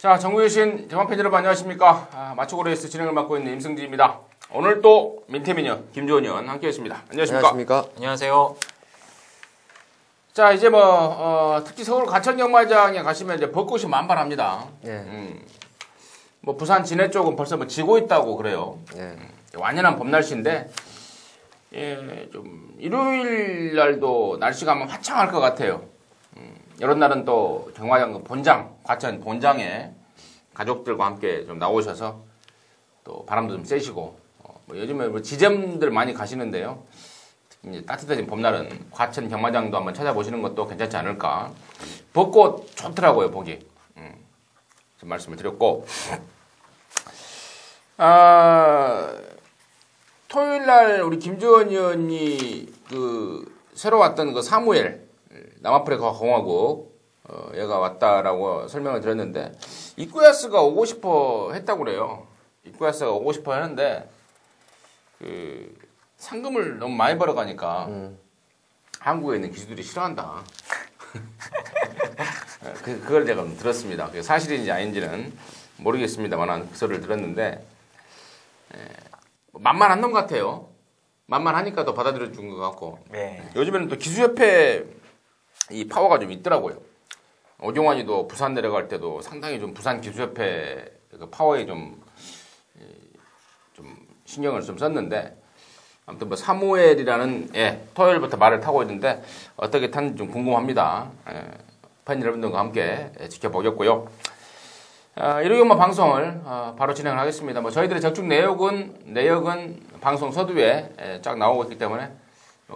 자, 전국에 계신 대만팬 여러분 안녕하십니까. 마초고 레이스 진행을 맡고 있는 임승진입니다. 오늘 또 민태민연, 김주원 의원 함께했습니다. 안녕하십니까. 안녕하세요. 자, 이제 특히 서울 가천경마장에 가시면 이제 벚꽃이 만발합니다. 뭐 부산 진해 쪽은 벌써 지고 있다고 그래요. 완연한 봄 날씨인데, 좀 일요일 날도 날씨가 아마 화창할 것 같아요. 이런 날은 또 경마장 본장, 과천 본장에 가족들과 함께 좀 나오셔서 또 바람도 좀 쐬시고, 요즘에 지점들 많이 가시는데요. 이제 따뜻해진 봄날은 과천 경마장도 한번 찾아보시는 것도 괜찮지 않을까. 벚꽃 좋더라고요, 보기. 좀 말씀을 드렸고. 토요일 날 우리 김주원 의원이 새로 왔던 그 사무엘, 남아프리카 공화국, 얘가 왔다라고 설명을 드렸는데, 이쿠야스가 오고 싶어 했다고 그래요. 이쿠야스가 오고 싶어 하는데, 상금을 너무 많이 벌어가니까, 한국에 있는 기수들이 싫어한다. 그걸 제가 들었습니다. 그게 사실인지 아닌지는 모르겠습니다만, 그 소리를 들었는데, 만만한 놈 같아요. 만만하니까 더 받아들여 준 것 같고. 네. 요즘에는 또 기수협회 이 파워가 좀 있더라고요. 오종환이도 부산 내려갈 때도 상당히 좀 부산 기수협회 그 파워에 좀 신경을 좀 썼는데, 아무튼 뭐 사무엘이라는 토요일부터 말을 타고 있는데 어떻게 탔는지 좀 궁금합니다. 팬 여러분들과 함께 지켜보겠고요. 일요일만 방송을 바로 진행을 하겠습니다. 뭐 저희들의 적중 내역은 방송 서두에 쫙 나오고 있기 때문에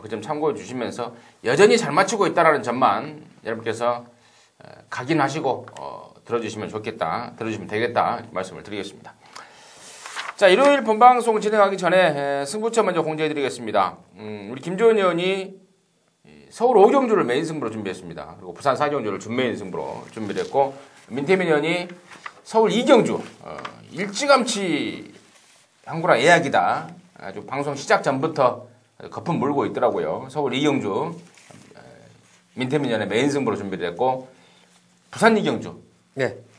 그 점 참고해 주시면서 여전히 잘 맞추고 있다라는 점만 여러분께서 각인하시고 들어주시면 좋겠다, 들어주시면 되겠다 이렇게 말씀을 드리겠습니다. 자, 일요일 본방송 진행하기 전에 승부처 먼저 공지해 드리겠습니다. 우리 김주원 의원이 서울 5경주를 메인 승부로 준비했습니다. 그리고 부산 4경주를 준메인 승부로 준비를 했고, 민태민 의원이 서울 2경주 일찌감치 한구라 예약이다. 아주 방송 시작 전부터 거품 물고 있더라고요. 서울 2경주 민태민 의원의 메인 승부로 준비를 했고, 부산 2경주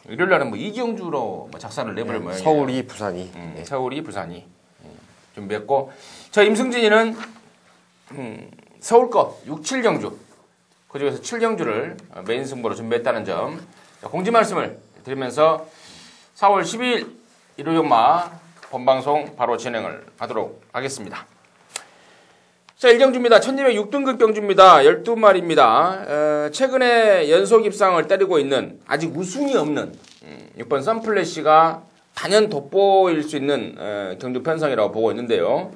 일요일 날은 뭐 2경주로 작사를 내버릴 모양이에요. 서울이 부산이. 서울이 부산이 준비했고, 저 임승진이는 서울 거 6, 7경주 그중에서 7경주를 메인 승부로 준비했다는 점 공지 말씀을 드리면서 4월 12일 일요일 본방송 바로 진행을 하도록 하겠습니다. 자, 1경주입니다. 1206등급 경주입니다. 12마리입니다. 최근에 연속 입상을 때리고 있는 아직 우승이 없는 6번 선플래시가 단연 돋보일 수 있는 경주 편성이라고 보고 있는데요.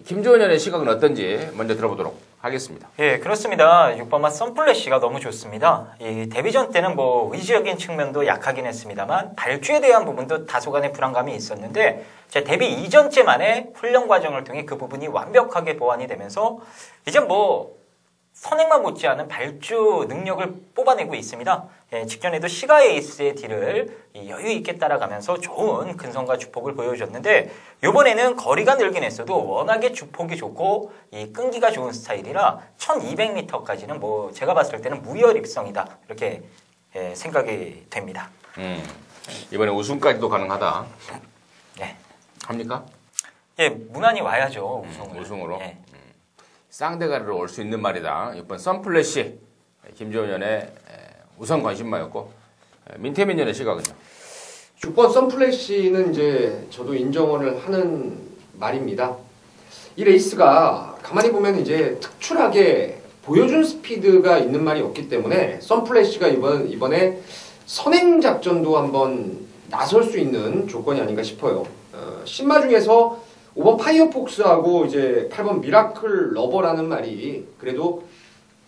김주원 의원의 시각은 어떤지 먼저 들어보도록 하겠습니다. 예, 그렇습니다. 6번마 선플래시가 너무 좋습니다. 이 데뷔전 때는 뭐 의지적인 측면도 약하긴 했습니다만 발주에 대한 부분도 다소간의 불안감이 있었는데, 제 데뷔 이전째만의 훈련 과정을 통해 그 부분이 완벽하게 보완이 되면서 이제 뭐 선행만 못지않은 발주 능력을 뽑아내고 있습니다. 예, 직전에도 시가 에이스의 딜을 여유 있게 따라가면서 좋은 근성과 주폭을 보여줬는데, 이번에는 거리가 늘긴 했어도 워낙에 주폭이 좋고 이 끈기가 좋은 스타일이라 1200m까지는 뭐 제가 봤을 때는 무혈입성이다 이렇게 생각이 됩니다. 이번에 우승까지도 가능하다. 네. 합니까? 예, 무난히 와야죠. 우승으로. 예. 쌍대가리로 올 수 있는 말이다. 6번 선플래시 김주원 의원의 우선 관심마였고, 민태민 의원의 시각은요? 6번 선플래시는 이제 저도 인정을 하는 말입니다. 이 레이스가 가만히 보면 이제 특출하게 보여준 스피드가 있는 말이 없기 때문에 선플래시가 이번에 선행 작전도 한번 나설 수 있는 조건이 아닌가 싶어요. 신마 중에서 5번 파이어폭스하고 이제 8번 미라클 러버라는 말이 그래도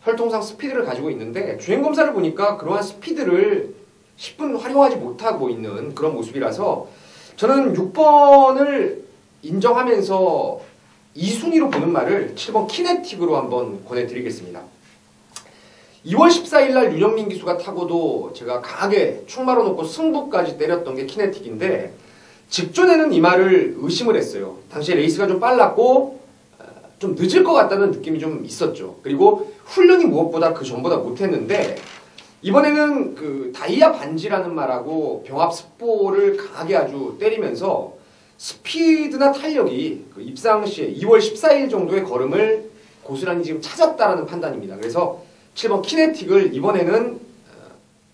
혈통상 스피드를 가지고 있는데, 주행검사를 보니까 그러한 스피드를 10분 활용하지 못하고 있는 그런 모습이라서 저는 6번을 인정하면서 2순위로 보는 말을 7번 키네틱으로 한번 권해드리겠습니다. 2월 14일 날 윤영민 기수가 타고도 제가 강하게 축마로 놓고 승부까지 때렸던 게 키네틱인데, 직전에는 이 말을 의심을 했어요. 당시에 레이스가 좀 빨랐고 좀 늦을 것 같다는 느낌이 좀 있었죠. 그리고 훈련이 무엇보다 그 전보다 못했는데 이번에는 그 다이아 반지라는 말하고 병합 습보를 강하게 아주 때리면서 스피드나 탄력이 그 입상 시에 2월 14일 정도의 걸음을 고스란히 지금 찾았다라는 판단입니다. 그래서 7번 키네틱을 이번에는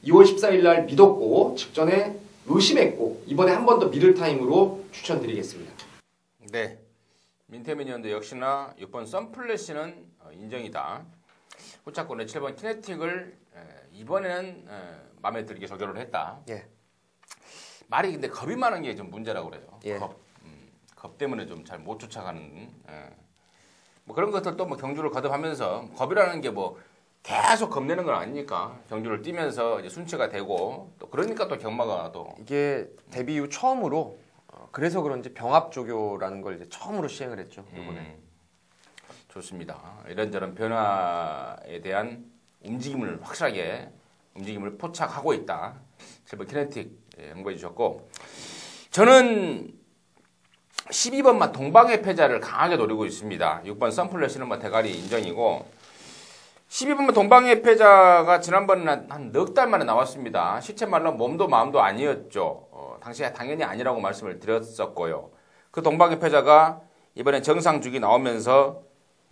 2월 14일 날 믿었고 직전에 의심했고 이번에 한 번 더 믿을 타임으로 추천드리겠습니다. 네, 민태민위원도 역시나 6번 썬플래시는 인정이다. 후차권의 7번 키네틱을 이번에는 마음에 들게 적용을 했다. 예. 말이 근데 겁이 많은 게 좀 문제라고 그래요. 예. 겁 때문에 좀 잘 못 쫓아가는 뭐 그런 것들 또 뭐 경주를 거듭하면서 겁이라는 게 뭐 계속 겁내는 건 아니니까 경주를 뛰면서 이제 순치가 되고 또 그러니까 또 경마가 또 이게 데뷔 이후 처음으로 그래서 그런지 병합 조교라는 걸 이제 처음으로 시행을 했죠. 이번에. 좋습니다. 이런저런 변화에 대한 움직임을 확실하게 움직임을 포착하고 있다. 7번 키네틱 양보해 주셨고 저는 12번만 동방의 패자를 강하게 노리고 있습니다. 6번 썬플래시는 뭐 대가리 인정이고 12번만 동방의 패자가 지난번에 한 넉 달 만에 나왔습니다. 시체 말로 몸도 마음도 아니었죠. 당시에 당연히 아니라고 말씀을 드렸었고요. 그 동방의 패자가 이번에 정상 주기 나오면서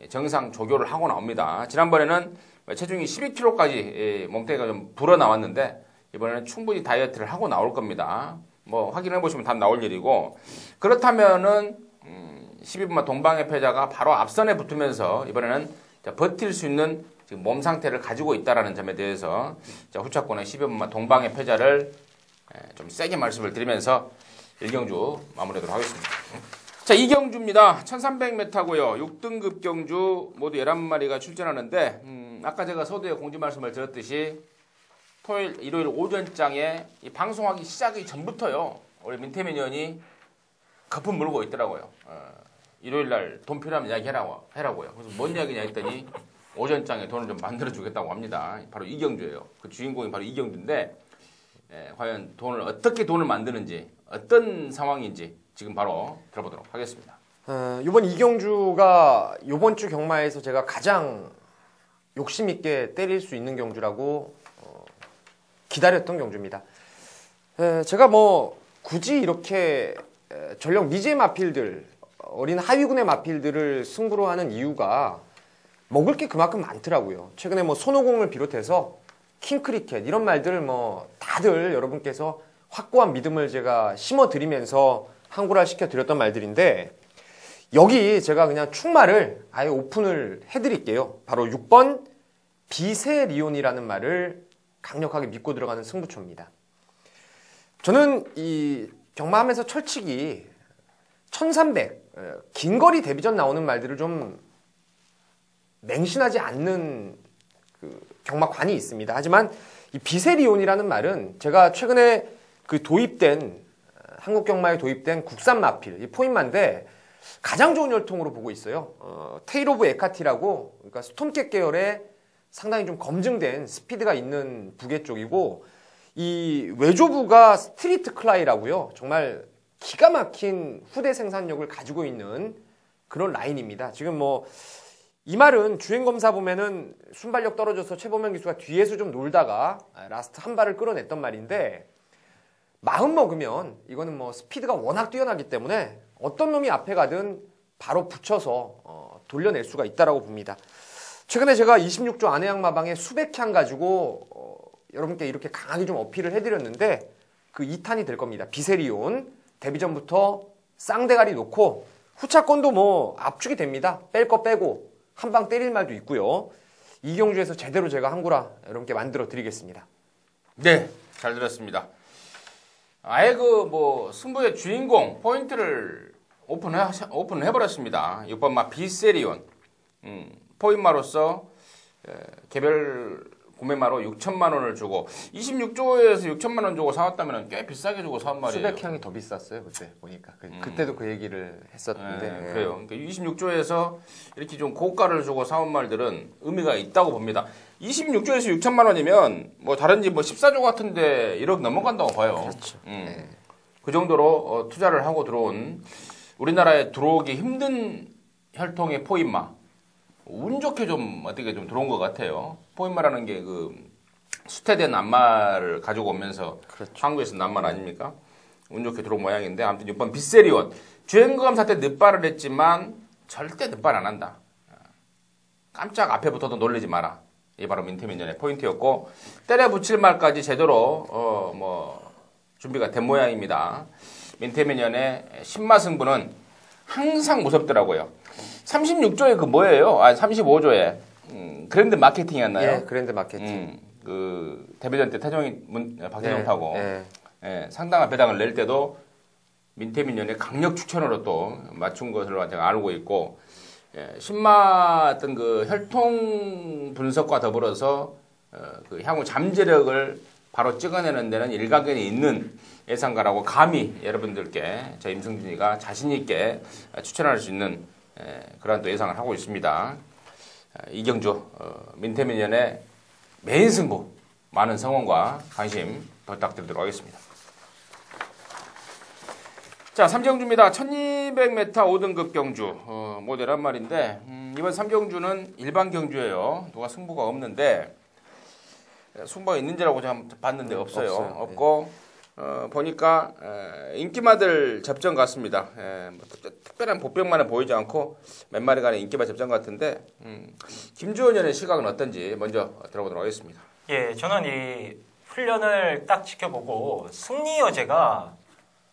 정상 조교를 하고 나옵니다. 지난번에는 체중이 12kg까지 몸뚱이가 좀 불어 나왔는데 이번에는 충분히 다이어트를 하고 나올 겁니다. 뭐 확인해 보시면 다 나올 일이고 그렇다면은 12번만 동방의 패자가 바로 앞선에 붙으면서 이번에는 버틸 수 있는 지금 몸 상태를 가지고 있다라는 점에 대해서 후차권의 12번만 동방의 패자를 좀 세게 말씀을 드리면서 1경주 마무리하도록 하겠습니다. 자, 2경주입니다. 1300m고요. 6등급 경주 모두 11마리가 출전하는데 아까 제가 서두에 공지 말씀을 드렸듯이 토요일, 일요일 오전장에 이 방송하기 시작하기 전부터요. 우리 민태민 의원이 거품 물고 있더라고요. 일요일 날 돈 필요하면 이야기해라고요. 그래서 뭔 이야기냐 했더니 오전장에 돈을 좀 만들어주겠다고 합니다. 바로 이경주예요. 그 주인공이 바로 이경주인데 과연 어떻게 돈을 만드는지 어떤 상황인지 지금 바로 들어보도록 하겠습니다. 이번 이경주가 이번 주 경마에서 제가 가장 욕심 있게 때릴 수 있는 경주라고 기다렸던 경주입니다. 제가 뭐 굳이 이렇게 전력 미제 마필들, 어린 하위군의 마필들을 승부로 하는 이유가 먹을 게 그만큼 많더라고요. 최근에 뭐 손오공을 비롯해서 킹크리켓 이런 말들 뭐 다들 여러분께서 확고한 믿음을 제가 심어드리면서 항고를 시켜드렸던 말들인데 여기 제가 그냥 축말을 아예 오픈을 해드릴게요. 바로 6번 비세리온이라는 말을 강력하게 믿고 들어가는 승부처입니다. 저는 이 경마하면서 철칙이 1300 긴거리 데뷔전 나오는 말들을 좀 맹신하지 않는 그 경마관이 있습니다. 하지만 이 비세리온이라는 말은 제가 최근에 그 도입된 한국 경마에 도입된 국산 마필 이 포인마인데 가장 좋은 혈통으로 보고 있어요. 테일 오브 에카티라고 그러니까 스톰캣 계열의 상당히 좀 검증된 스피드가 있는 부계 쪽이고 이 외조부가 스트리트 클라이라고요. 정말 기가 막힌 후대 생산력을 가지고 있는 그런 라인입니다. 지금 뭐 이 말은 주행 검사 보면은 순발력 떨어져서 최범현 기수가 뒤에서 좀 놀다가 라스트 한 발을 끌어냈던 말인데 마음 먹으면 이거는 뭐 스피드가 워낙 뛰어나기 때문에 어떤 놈이 앞에 가든 바로 붙여서 돌려낼 수가 있다라고 봅니다. 최근에 제가 26조 안해양마방에 수백 향 가지고 여러분께 이렇게 강하게 좀 어필을 해드렸는데 그 2탄이 될 겁니다. 비세리온 데뷔전부터 쌍대가리 놓고 후차권도 뭐 압축이 됩니다. 뺄 거 빼고 한 방 때릴 말도 있고요. 이경주에서 제대로 제가 항구라 여러분께 만들어 드리겠습니다. 네, 잘 들었습니다. 아예 그 뭐 승부의 주인공 포인트를 오픈해버렸습니다. 6번마 비세리온 포인마로서 개별 구매마로 6천만 원을 주고 26조에서 6천만 원 주고 사왔다면 꽤 비싸게 주고 사온 말이에요. 수백 향이 더 비쌌어요 그때 보니까. 그때도 그 얘기를 했었는데. 네, 그래요. 그러니까 26조에서 이렇게 좀 고가를 주고 사온 말들은 의미가 있다고 봅니다. 26조에서 6천만 원이면 뭐 다른 집 뭐 14조 같은데 1억 넘어간다고 봐요. 그렇죠. 네. 그 정도로 투자를 하고 들어온 우리나라에 들어오기 힘든 혈통의 포인마. 운 좋게 좀 어떻게 좀 들어온 것 같아요. 포인마라는 게 그 수태된 낱말을 가지고 오면서 그렇죠. 한국에서 낱말 아닙니까? 운 좋게 들어온 모양인데 아무튼 6번 빗세리온 주행검 사태 늦발을 했지만 절대 늦발 안 한다. 깜짝 앞에 붙어도 놀리지 마라. 이게 바로 민태민전의 포인트였고 때려 붙일 말까지 제대로 준비가 된 모양입니다. 민태민전의 신마승부는 항상 무섭더라고요. 36조에 그 뭐예요? 35조에 그랜드 마케팅이었나요? 예, 그랜드 마케팅. 그 데뷔전 때 태종이 박태종 타고 네. 예, 상당한 배당을 낼 때도 민태민전의 강력 추천으로 또 맞춘 것으로 제가 알고 있고 예, 신마 어떤 그 혈통 분석과 더불어서 그 향후 잠재력을 바로 찍어내는 데는 일가견이 있는 예상가라고 감히 여러분들께 저 임승진이가 자신 있게 추천할 수 있는 그런 또 예상을 하고 있습니다. 이경주 민태민전의 메인 승부 많은 성원과 관심 부탁드리도록 하겠습니다. 자, 3경주입니다. 1200m 5등급 경주 모델한 말인데 이번 3경주는 일반 경주예요. 누가 승부가 없는데 승부가 있는지라고 제가 봤는데 없어요. 없고 보니까 인기마들 접전 같습니다. 뭐 특별한 보병만은 보이지 않고 몇 마리 간의 인기마 접전 같은데 김주원 의원의 시각은 어떤지 먼저 들어보도록 하겠습니다. 예, 저는 이 훈련을 딱 지켜보고 승리 여제가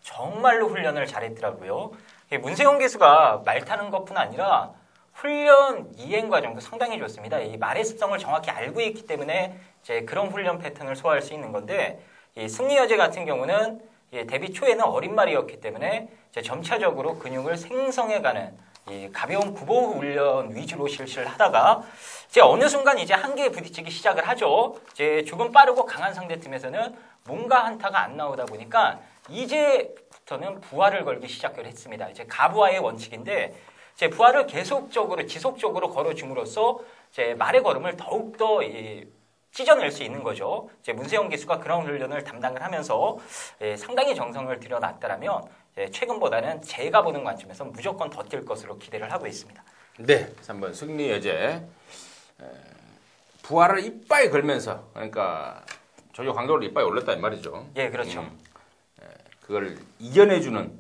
정말로 훈련을 잘했더라고요. 문세영 기수가 말 타는 것뿐 아니라 훈련 이행 과정도 상당히 좋습니다. 이 말의 습성을 정확히 알고 있기 때문에 이제 그런 훈련 패턴을 소화할 수 있는 건데 이 승리 여제 같은 경우는 데뷔 초에는 어린 말이었기 때문에 이제 점차적으로 근육을 생성해가는 이 가벼운 구보 훈련 위주로 실시를 하다가 이제 어느 순간 이제 한계에 부딪히기 시작을 하죠. 이제 조금 빠르고 강한 상대 팀에서는 뭔가 한타가 안 나오다 보니까 이제부터는 부하를 걸기 시작을 했습니다. 이제 가부하의 원칙인데 이제 부하를 계속적으로 지속적으로 걸어줌으로써 이제 말의 걸음을 더욱더 찢어낼 수 있는 거죠. 이제 문세영 기수가 그런 훈련을 담당을 하면서 상당히 정성을 들여놨다라면 최근보다는 제가 보는 관점에서 무조건 더 뛸 것으로 기대를 하고 있습니다. 네, 3번 승리 여제 부하를 이빨 걸면서 그러니까 조조 강도를 이빨에 올렸다 이 말이죠. 예, 그렇죠. 그걸 이겨내주는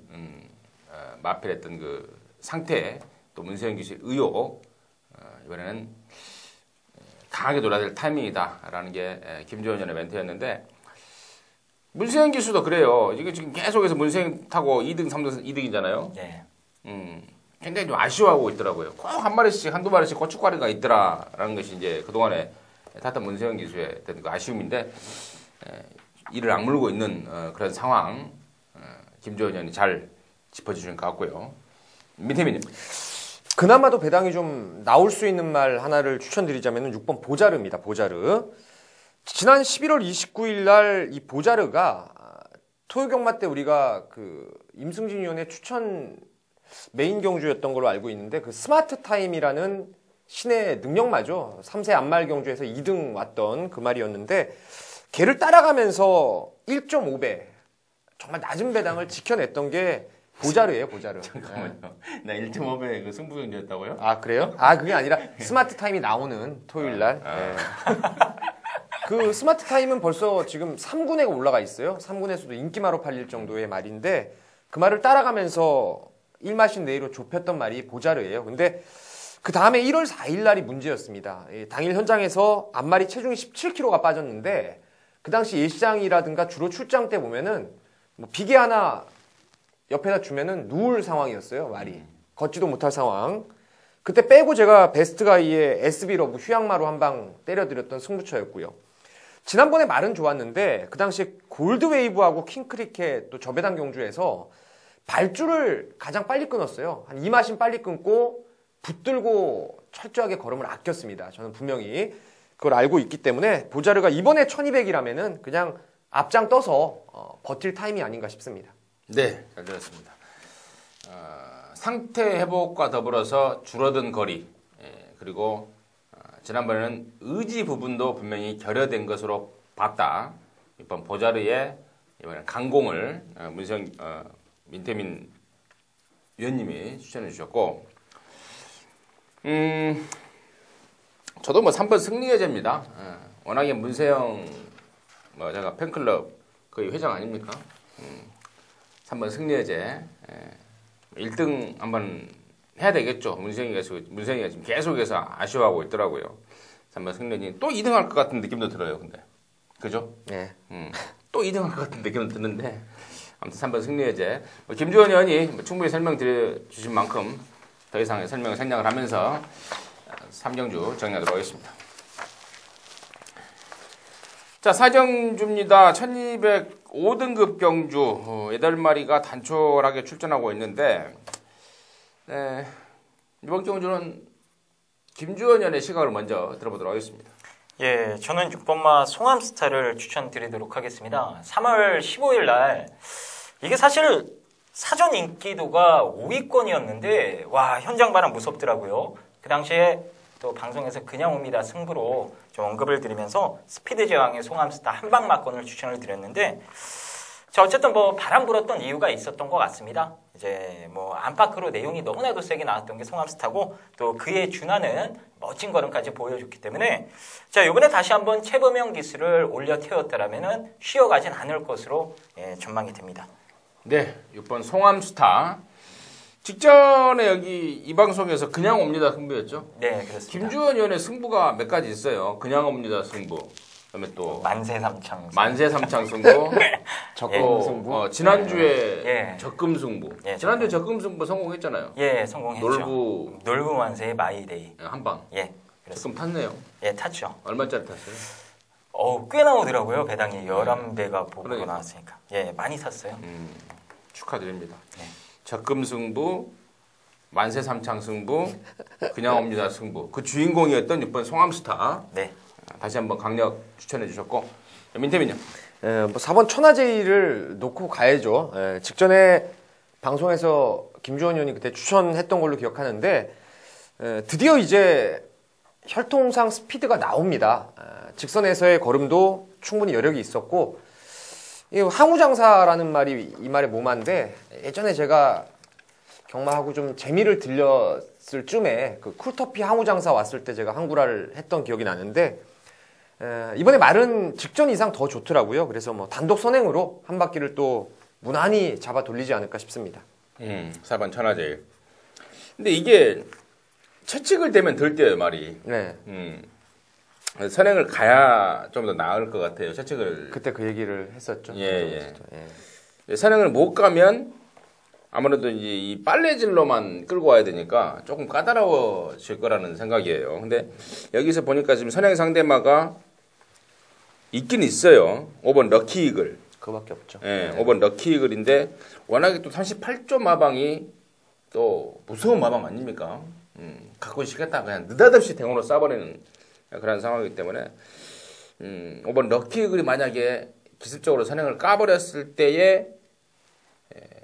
마필했던 그 상태 또 문세영 기수의 의욕 이번에는 강하게 놀아야 될 타이밍이다라는 게 김주원 의원의 멘트였는데 문세영 기수도 그래요. 이게 지금 계속해서 문세영 타고 2등, 3등, 2등이잖아요. 네. 굉장히 좀 아쉬워하고 있더라고요. 꼭 한 마리씩, 한두 마리씩 고춧가루가 있더라라는 것이 이제 그동안에 탔던 문세영 기수의 어떤 그 아쉬움인데 이를 악물고 있는 그런 상황 김주원 의원이 잘 짚어주신 것 같고요. 민태민님. 그나마도 배당이 좀 나올 수 있는 말 하나를 추천드리자면 6번 보자르입니다. 보자르. 지난 11월 29일 날 이 보자르가 토요경마 때 우리가 그 임승진 위원의 추천 메인 경주였던 걸로 알고 있는데 그 스마트 타임이라는 신의 능력마죠. 3세 안말 경주에서 2등 왔던 그 말이었는데 걔를 따라가면서 1.5배 정말 낮은 배당을 지켜냈던 게 보자르예요, 보자르. 잠깐만요. 나 1.5배 그 승부 경주였다고요? 아, 그래요? 아, 그게 아니라 스마트 타임이 나오는 토요일 날. 네. 그 스마트 타임은 벌써 지금 3군에가 올라가 있어요. 3군에서도 인기마로 팔릴 정도의 말인데 그 말을 따라가면서 1마신 내로 좁혔던 말이 보자르예요. 근데 그 다음에 1월 4일 날이 문제였습니다. 당일 현장에서 앞말이 체중이 17kg가 빠졌는데 그 당시 예시장이라든가 주로 출장 때 보면은 뭐 비계 하나 옆에다 주면은 누울 상황이었어요. 말이 걷지도 못할 상황. 그때 빼고 제가 베스트가이의 SB 러브 휴양마로 한 방 때려드렸던 승부처였고요. 지난번에 말은 좋았는데 그 당시에 골드웨이브하고 킹크리켓 또 저배당 경주에서 발주를 가장 빨리 끊었어요. 한 2마신 빨리 끊고 붙들고 철저하게 걸음을 아꼈습니다. 저는 분명히 그걸 알고 있기 때문에 보자르가 이번에 1200이라면은 그냥 앞장 떠서 버틸 타임이 아닌가 싶습니다. 네, 잘 들었습니다. 상태 회복과 더불어서 줄어든 거리 그리고 지난번에는 의지 부분도 분명히 결여된 것으로 봤다. 이번 보자르의 이번에 강공을 민태민 위원님이 추천해 주셨고 저도 뭐 3번 승리 여제입니다. 워낙에 문세영 뭐 제가 팬클럽 거의 회장 아닙니까? 3번 승리여제 1등 한번 해야 되겠죠. 문세영이가 지금 계속해서 아쉬워하고 있더라고요. 3번 승리여제 또 2등 할 것 같은 느낌도 들어요. 근데 그죠? 네. 또 2등 할 것 같은 느낌도 드는데 아무튼 3번 승리여제 김주원 의원이 충분히 설명드려 주신 만큼 더 이상의 설명을 생략을 하면서 3경주 정리하도록 하겠습니다. 자, 사경주입니다. 1205등급 경주 8마리가 단촐하게 출전하고 있는데 이번 경주는 김주원 의원의 시각을 먼저 들어보도록 하겠습니다. 예, 저는 6번마 송암스타를 추천드리도록 하겠습니다. 3월 15일 날 이게 사실 사전 인기도가 5위권이었는데 와, 현장 반응 무섭더라고요. 그 당시에 또 방송에서 그냥 옵니다 승부로 좀 언급을 드리면서 스피드 제왕의 송암스타 한방마권을 추천을 드렸는데 자, 어쨌든 뭐 바람 불었던 이유가 있었던 것 같습니다. 이제 뭐 안팎으로 내용이 너무나도 세게 나왔던 게 송암스타고 또 그에 준하는 멋진 걸음까지 보여줬기 때문에 자, 이번에 다시 한번 최범영 기수를 올려 태웠다라면은 쉬어가진 않을 것으로 전망이 됩니다. 네, 6번 송암스타. 직전에 여기 이 방송에서 그냥 옵니다 승부였죠? 네, 그렇습니다. 김주원 의원의 승부가 몇 가지 있어요. 그냥 옵니다 승부. 그다음에 또 만세삼창. 만세삼창 승부. 적금 승부. 지난주에 예. 적금 승부. 예, 지난주에 적금 승부 성공했잖아요. 예, 성공했죠. 놀부 만세의 마이데이. 한방. 예, 그렇습니다. 적금 탔네요. 예, 탔죠. 얼마짜리 탔어요? 꽤 나오더라고요. 배당이 11배가 보고 그러니까. 나왔으니까. 예, 많이 샀어요. 축하드립니다. 네. 적금 승부, 만세삼창 승부, 그냥 옵니다 승부. 그 주인공이었던 6번 송암스타. 네. 다시 한번 강력 추천해 주셨고 민태민요. 뭐 4번 천하제일을 놓고 가야죠. 직전에 방송에서 김주원 의원이 그때 추천했던 걸로 기억하는데 드디어 이제 혈통상 스피드가 나옵니다. 직선에서의 걸음도 충분히 여력이 있었고 이 항우장사라는 말이 이 말의 모마인데 예전에 제가 경마하고 좀 재미를 들렸을 쯤에 그 쿨터피 항우장사 왔을 때 제가 항구라를 했던 기억이 나는데 이번에 말은 직전 이상 더 좋더라고요. 그래서 뭐 단독 선행으로 한 바퀴를 또 무난히 잡아 돌리지 않을까 싶습니다. 4번 천하제일. 근데 이게 채찍을 대면 덜 뛰어요 말이. 네. 선행을 가야 좀 더 나을 것 같아요. 채찍을. 그때 그 얘기를 했었죠. 예. 선행을 못 가면 아무래도 이제 이 빨래질로만 끌고 와야 되니까 조금 까다로워질 거라는 생각이에요. 근데 여기서 보니까 지금 선행 상대마가 있긴 있어요. 5번 럭키이글. 그거밖에 없죠. 예, 5번 럭키이글인데 워낙에 또 38조 마방이 또 무서운 마방 아닙니까? 갖고 싶겠다 그냥 느닷없이 댕으로 쏴버리는 그런 상황이기 때문에 5번 럭키이글이 만약에 기습적으로 선행을 까버렸을 때의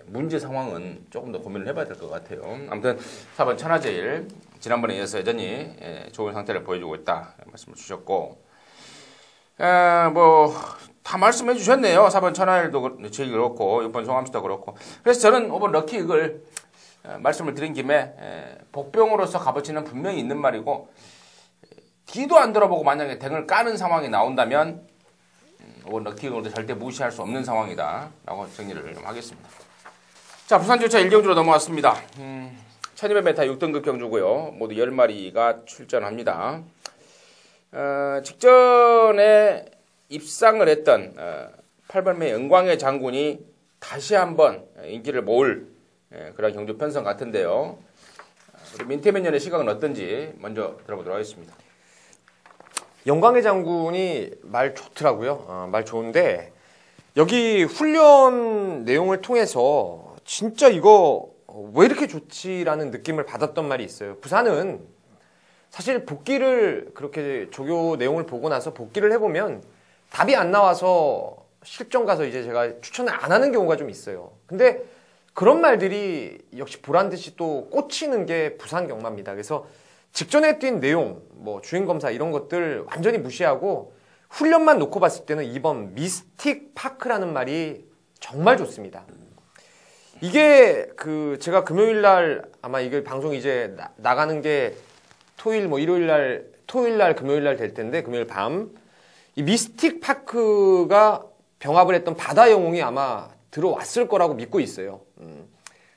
문제 상황은 조금 더 고민을 해봐야 될 것 같아요. 아무튼 4번 천하제일 지난번에 이어서 여전히 좋은 상태를 보여주고 있다 말씀을 주셨고 뭐 다 말씀해 주셨네요. 4번 천하일도 제일 그렇고 6번 송암스도 그렇고 그래서 저는 5번 럭키이글 말씀을 드린 김에 복병으로서 값어치는 분명히 있는 말이고 뒤도 안 돌아보고 만약에 댕을 까는 상황이 나온다면 5번 럭키이글도 절대 무시할 수 없는 상황이다 라고 정리를 좀 하겠습니다. 자, 부산주차 1경주로 넘어왔습니다. 1200m 6등급 경주고요. 모두 10마리가 출전합니다. 직전에 입상을 했던 8번매 영광의 장군이 다시 한번 인기를 모을 그런 경주 편성 같은데요. 우리 민태민 의원의 시각은 어떤지 먼저 들어보도록 하겠습니다. 영광의 장군이 말 좋더라고요. 말 좋은데 여기 훈련 내용을 통해서 진짜 이거 왜 이렇게 좋지라는 느낌을 받았던 말이 있어요. 부산은 사실 복귀를 그렇게 조교 내용을 보고 나서 복귀를 해보면 답이 안 나와서 실전 가서 이제 제가 추천을 안 하는 경우가 좀 있어요. 근데 그런 말들이 역시 보란 듯이 또 꽂히는 게 부산 경마입니다. 그래서 직전에 뛴 내용, 뭐 주행검사 이런 것들 완전히 무시하고 훈련만 놓고 봤을 때는 2번 미스틱 파크라는 말이 정말 좋습니다. 이게 그 제가 금요일 날 아마 이게 방송 이제 나가는 게 토요일 뭐 일요일 날 금요일 날 될 텐데 금요일 밤 이 미스틱 파크가 병합을 했던 바다 영웅이 아마 들어왔을 거라고 믿고 있어요.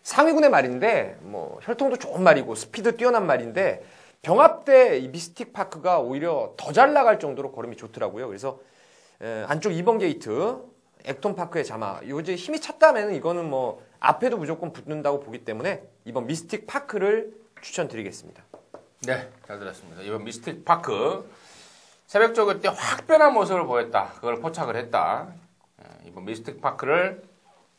상위군의 말인데 뭐 혈통도 좋은 말이고 스피드 뛰어난 말인데 병합 때 이 미스틱 파크가 오히려 더 잘 나갈 정도로 걸음이 좋더라고요. 그래서 안쪽 2번 게이트 액톤 파크의 자마 요즘 힘이 찼다면 이거는 뭐 앞에도 무조건 붙는다고 보기 때문에 이번 미스틱 파크를 추천드리겠습니다. 네, 잘 들었습니다. 이번 미스틱 파크 새벽적일 때 확 변한 모습을 보였다. 그걸 포착을 했다. 이번 미스틱 파크를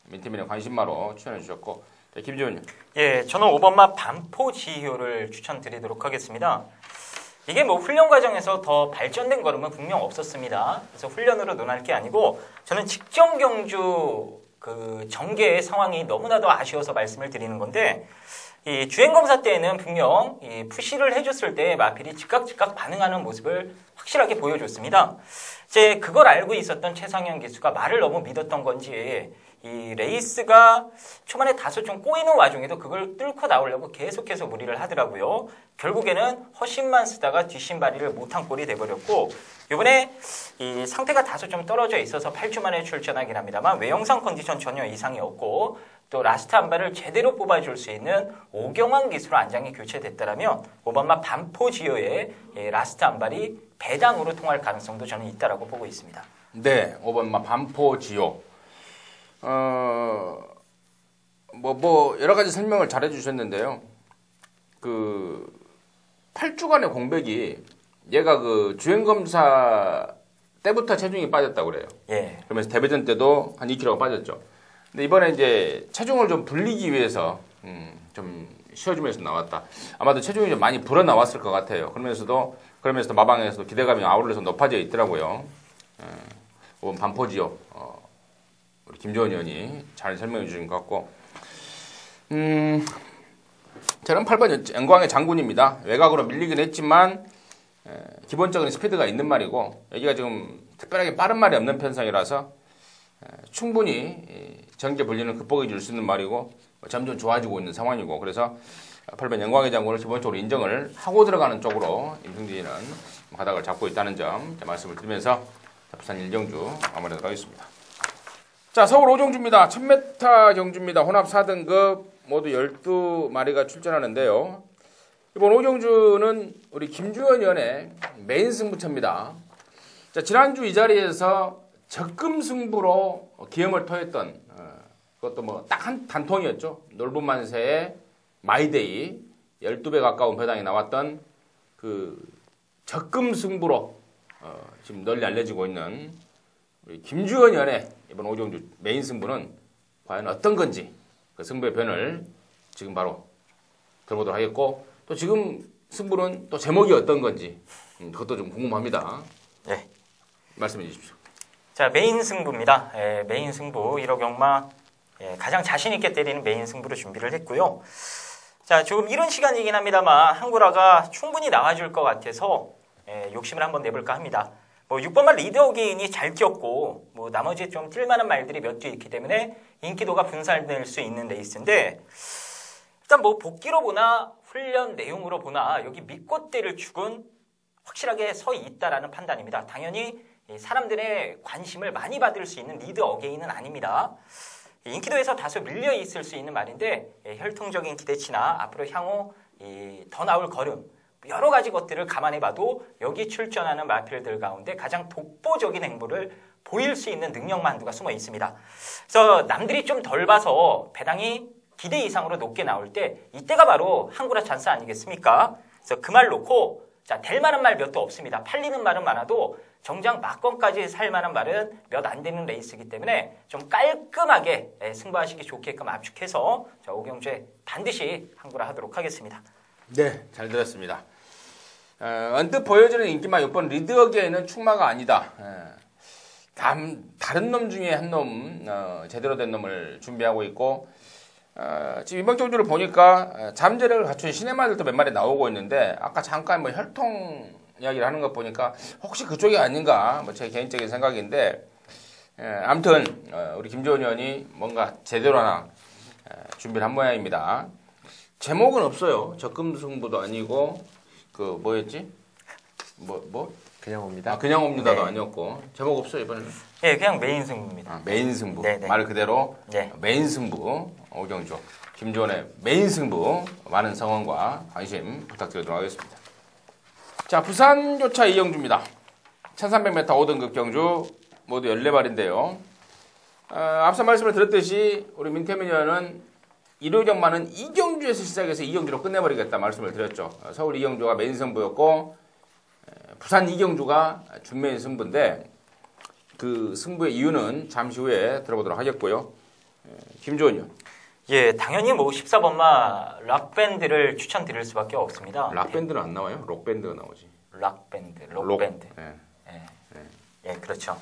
민트민의 관심마로 추천해 주셨고, 자, 김지훈님. 예, 저는 5번마 반포지효를 추천드리도록 하겠습니다. 이게 뭐 훈련 과정에서 더 발전된 걸음은 분명 없었습니다. 그래서 훈련으로 논할 게 아니고 저는 직전 경주 그 전개의 상황이 너무나도 아쉬워서 말씀을 드리는 건데 이 주행 검사 때에는 분명 이 푸시를 해줬을 때 마필이 즉각 반응하는 모습을 확실하게 보여줬습니다. 이제 그걸 알고 있었던 최상현 기수가 말을 너무 믿었던 건지 이 레이스가 초반에 다소 좀 꼬이는 와중에도 그걸 뚫고 나오려고 계속해서 무리를 하더라고요. 결국에는 허심만 쓰다가 뒷심발이를 못한 꼴이 돼버렸고 이번에 이 상태가 다소 좀 떨어져 있어서 8주 만에 출전하긴 합니다만 외형상 컨디션 전혀 이상이 없고 또 라스트 한 발을 제대로 뽑아줄 수 있는 오경환 기수로 안장이 교체됐다라면 5번마 반포지효의 라스트 한 발이 배당으로 통할 가능성도 저는 있다라고 보고 있습니다. 네, 5번마 반포지효. 여러 가지 설명을 잘 해주셨는데요. 그 8주간의 공백이 얘가 그 주행검사 때부터 체중이 빠졌다고 그래요. 예. 그러면서 데뷔전 때도 한 2kg가 빠졌죠. 근데 이번에 이제 체중을 좀 불리기 위해서 좀 쉬어주면서 나왔다. 아마도 체중이 좀 많이 불어 나왔을 것 같아요. 그러면서도 마방에서도 기대감이 아우러서 높아져 있더라고요. 5번 반포지효. 우리 김조원 의원이 잘 설명해 주신 것 같고, 저는 8번 영광의 장군입니다. 외곽으로 밀리긴 했지만 기본적인 스피드가 있는 말이고 여기가 지금 특별하게 빠른 말이 없는 편성이라서 충분히 전개 분리는 극복해 줄 수 있는 말이고 점점 좋아지고 있는 상황이고 그래서 8번 영광의 장군을 기본적으로 인정을 하고 들어가는 쪽으로 임승진이는 가닥을 잡고 있다는 점 말씀을 드리면서 부산 1경주 마무리하도록 하겠습니다. 자, 서울 5종주입니다. 1000m 경주입니다. 혼합 4등급 모두 12마리가 출전하는데요. 이번 5경주는 우리 김주현 의원의 메인 승부처입니다. 자, 지난주 이 자리에서 적금 승부로 기염을 토했던 그것도 뭐 딱 한 단통이었죠. 놀부만세의 마이데이 12배 가까운 배당이 나왔던 그 적금 승부로 지금 널리 알려지고 있는 우리 김주현 의원의 이번 5종주 메인 승부는 과연 어떤 건지 그 승부의 변을 지금 바로 들어보도록 하겠고 또 지금 승부는 또 제목이 어떤 건지 그것도 좀 궁금합니다. 네. 말씀해 주십시오. 자, 메인 승부입니다. 메인 승부 1억 경마 가장 자신 있게 때리는 메인 승부로 준비를 했고요. 자, 조금 이런 시간이긴 합니다만 한구라가 충분히 나와줄 것 같아서 욕심을 한번 내볼까 합니다. 뭐 6번만 리드 어게인이 잘 뛰었고 뭐 나머지 좀 뛸만한 말들이 몇 개 있기 때문에 인기도가 분산될 수 있는 레이스인데 일단 뭐 복기로 보나 훈련 내용으로 보나 여기 믿고 때릴 축은 확실하게 서 있다라는 판단입니다. 당연히 사람들의 관심을 많이 받을 수 있는 리드 어게인은 아닙니다. 인기도에서 다소 밀려 있을 수 있는 말인데 혈통적인 기대치나 앞으로 향후 더 나올 걸음 여러 가지 것들을 감안해봐도 여기 출전하는 마필들 가운데 가장 독보적인 행보를 보일 수 있는 능력만두가 숨어 있습니다. 그래서 남들이 좀 덜 봐서 배당이 기대 이상으로 높게 나올 때 이때가 바로 한구라 찬스 아니겠습니까? 그래서 그 말 놓고 자, 될 만한 말 몇도 없습니다. 팔리는 말은 많아도 정작 막건까지 살 만한 말은 몇 안 되는 레이스이기 때문에 좀 깔끔하게 승부하시기 좋게끔 압축해서 자, 오경주에 반드시 한구라 하도록 하겠습니다. 네, 잘 들었습니다. 언뜻 보여지는 인기만 6번 리드어게인은 충마가 아니다. 다른 놈 중에 한 놈, 제대로 된 놈을 준비하고 있고 지금 이번 경주를 보니까 잠재력을 갖춘 신의 말들도 몇 마리 나오고 있는데 아까 잠깐 뭐 혈통 이야기를 하는 것 보니까 혹시 그쪽이 아닌가 뭐 제 개인적인 생각인데 아무튼 우리 김조원 의원이 뭔가 제대로 하나 준비를 한 모양입니다. 제목은 없어요. 적금 승부도 아니고 그 뭐였지? 그냥 옵니다. 아, 그냥 옵니다도 네. 아니었고 제목 없어요 이번에는. 예, 그냥 메인 승부입니다. 아, 메인 승부. 네, 네. 말 그대로 네. 메인 승부. 오경주 김주원의 메인 승부 많은 성원과 관심 부탁드리도록 하겠습니다. 자, 부산 교차 이경주입니다. 1300m 5등급 경주 모두 14발인데요. 앞서 말씀을 드렸듯이 우리 민태민 의원은 일요 경마는 이경주에서 시작해서 이경주로 끝내버리겠다 말씀을 드렸죠. 서울 이경주가 메인 승부였고 부산 이경주가 준메인 승부인데 그 승부의 이유는 잠시 후에 들어보도록 하겠고요. 김주원 의원. 예, 당연히 뭐 14번마 락밴드를 추천드릴 수밖에 없습니다. 락밴드는 안 나와요? 록밴드가 나오지. 락밴드, 록밴드. 네. 예, 그렇죠.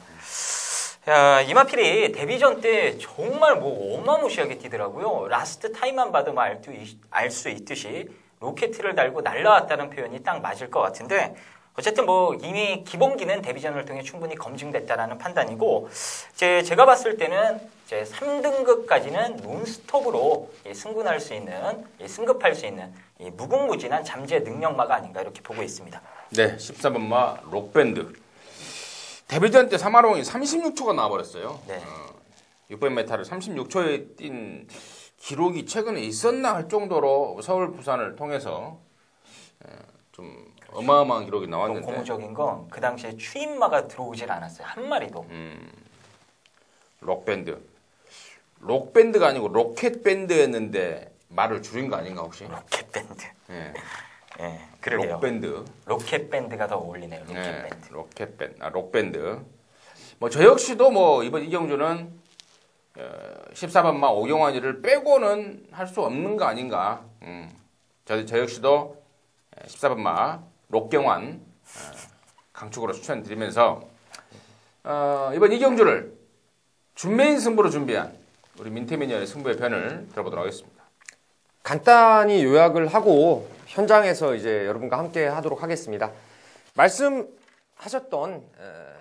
야, 이마필이 데뷔전 때 정말 뭐 어마무시하게 뛰더라고요. 라스트 타임만 봐도 알 수 있듯이 로켓을 달고 날라왔다는 표현이 딱 맞을 것 같은데 어쨌든 뭐 이미 기본기는 데뷔전을 통해 충분히 검증됐다라는 판단이고 제가 봤을 때는 이제 3등급까지는 논스톱으로 승급할 수 있는 무궁무진한 잠재 능력마가 아닌가 이렇게 보고 있습니다. 네, 14번마 록밴드. 데뷔전 때 3화롱이 36초가 나와버렸어요. 네. 600m를 36초에 뛴 기록이 최근에 있었나 할 정도로 서울, 부산을 통해서 좀 어마어마한 기록이 나왔는데. 고무적인 건 그 당시에 추임마가 들어오질 않았어요. 한 마리도. 록밴드. 록밴드가 아니고 로켓밴드였는데 말을 줄인 거 아닌가 혹시? 로켓밴드. 예. 예, 그러게요. 록밴드. 로켓밴드가 더 어울리네요. 로켓밴드. 록밴드. 록밴드. 뭐 저 역시도 뭐 이번 이경주는 14번마 오경환이를 빼고는 할 수 없는 거 아닌가. 저 역시도 14번마 록경환 강축으로 추천드리면서 이번 이경주를 준메인 승부로 준비한 우리 민태민 의원의 승부의 편을 들어보도록 하겠습니다. 간단히 요약을 하고 현장에서 이제 여러분과 함께 하도록 하겠습니다. 말씀하셨던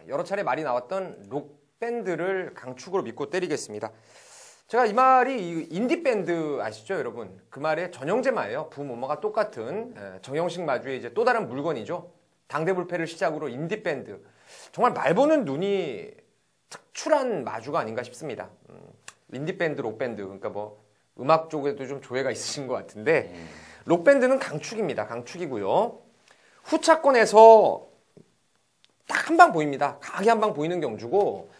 여러 차례 말이 나왔던 록밴드를 강축으로 믿고 때리겠습니다. 제가 이 말이 인디밴드 아시죠, 여러분? 그 말의 전형제마예요. 부모모가 똑같은 정형식 마주의 이제 또 다른 물건이죠. 당대불패를 시작으로 인디밴드. 정말 말 보는 눈이 특출한 마주가 아닌가 싶습니다. 인디밴드, 록밴드. 그러니까 뭐 음악 쪽에도 좀 조예가 있으신 것 같은데 록밴드는 강축입니다. 강축이고요. 후차권에서 딱 한 방 보입니다. 강하게 한 방 보이는 경주고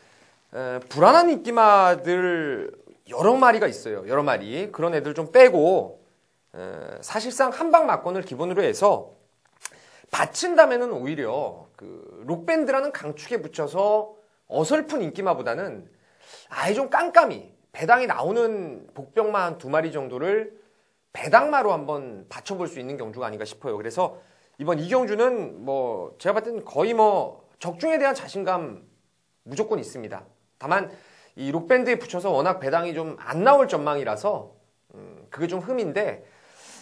불안한 인기마들 여러 마리가 있어요. 여러 마리. 그런 애들 좀 빼고 사실상 한 방 막권을 기본으로 해서 받친다면은 오히려 그 록밴드라는 강축에 붙여서 어설픈 인기마보다는 아예 좀 깜깜이 배당이 나오는 복병마 한 2마리 정도를 배당마로 한번 받쳐볼 수 있는 경주가 아닌가 싶어요. 그래서 이번 이 경주는 뭐 제가 봤을 때는 거의 뭐 적중에 대한 자신감 무조건 있습니다. 다만 이 록밴드에 붙여서 워낙 배당이 좀 안 나올 전망이라서 그게 좀 흠인데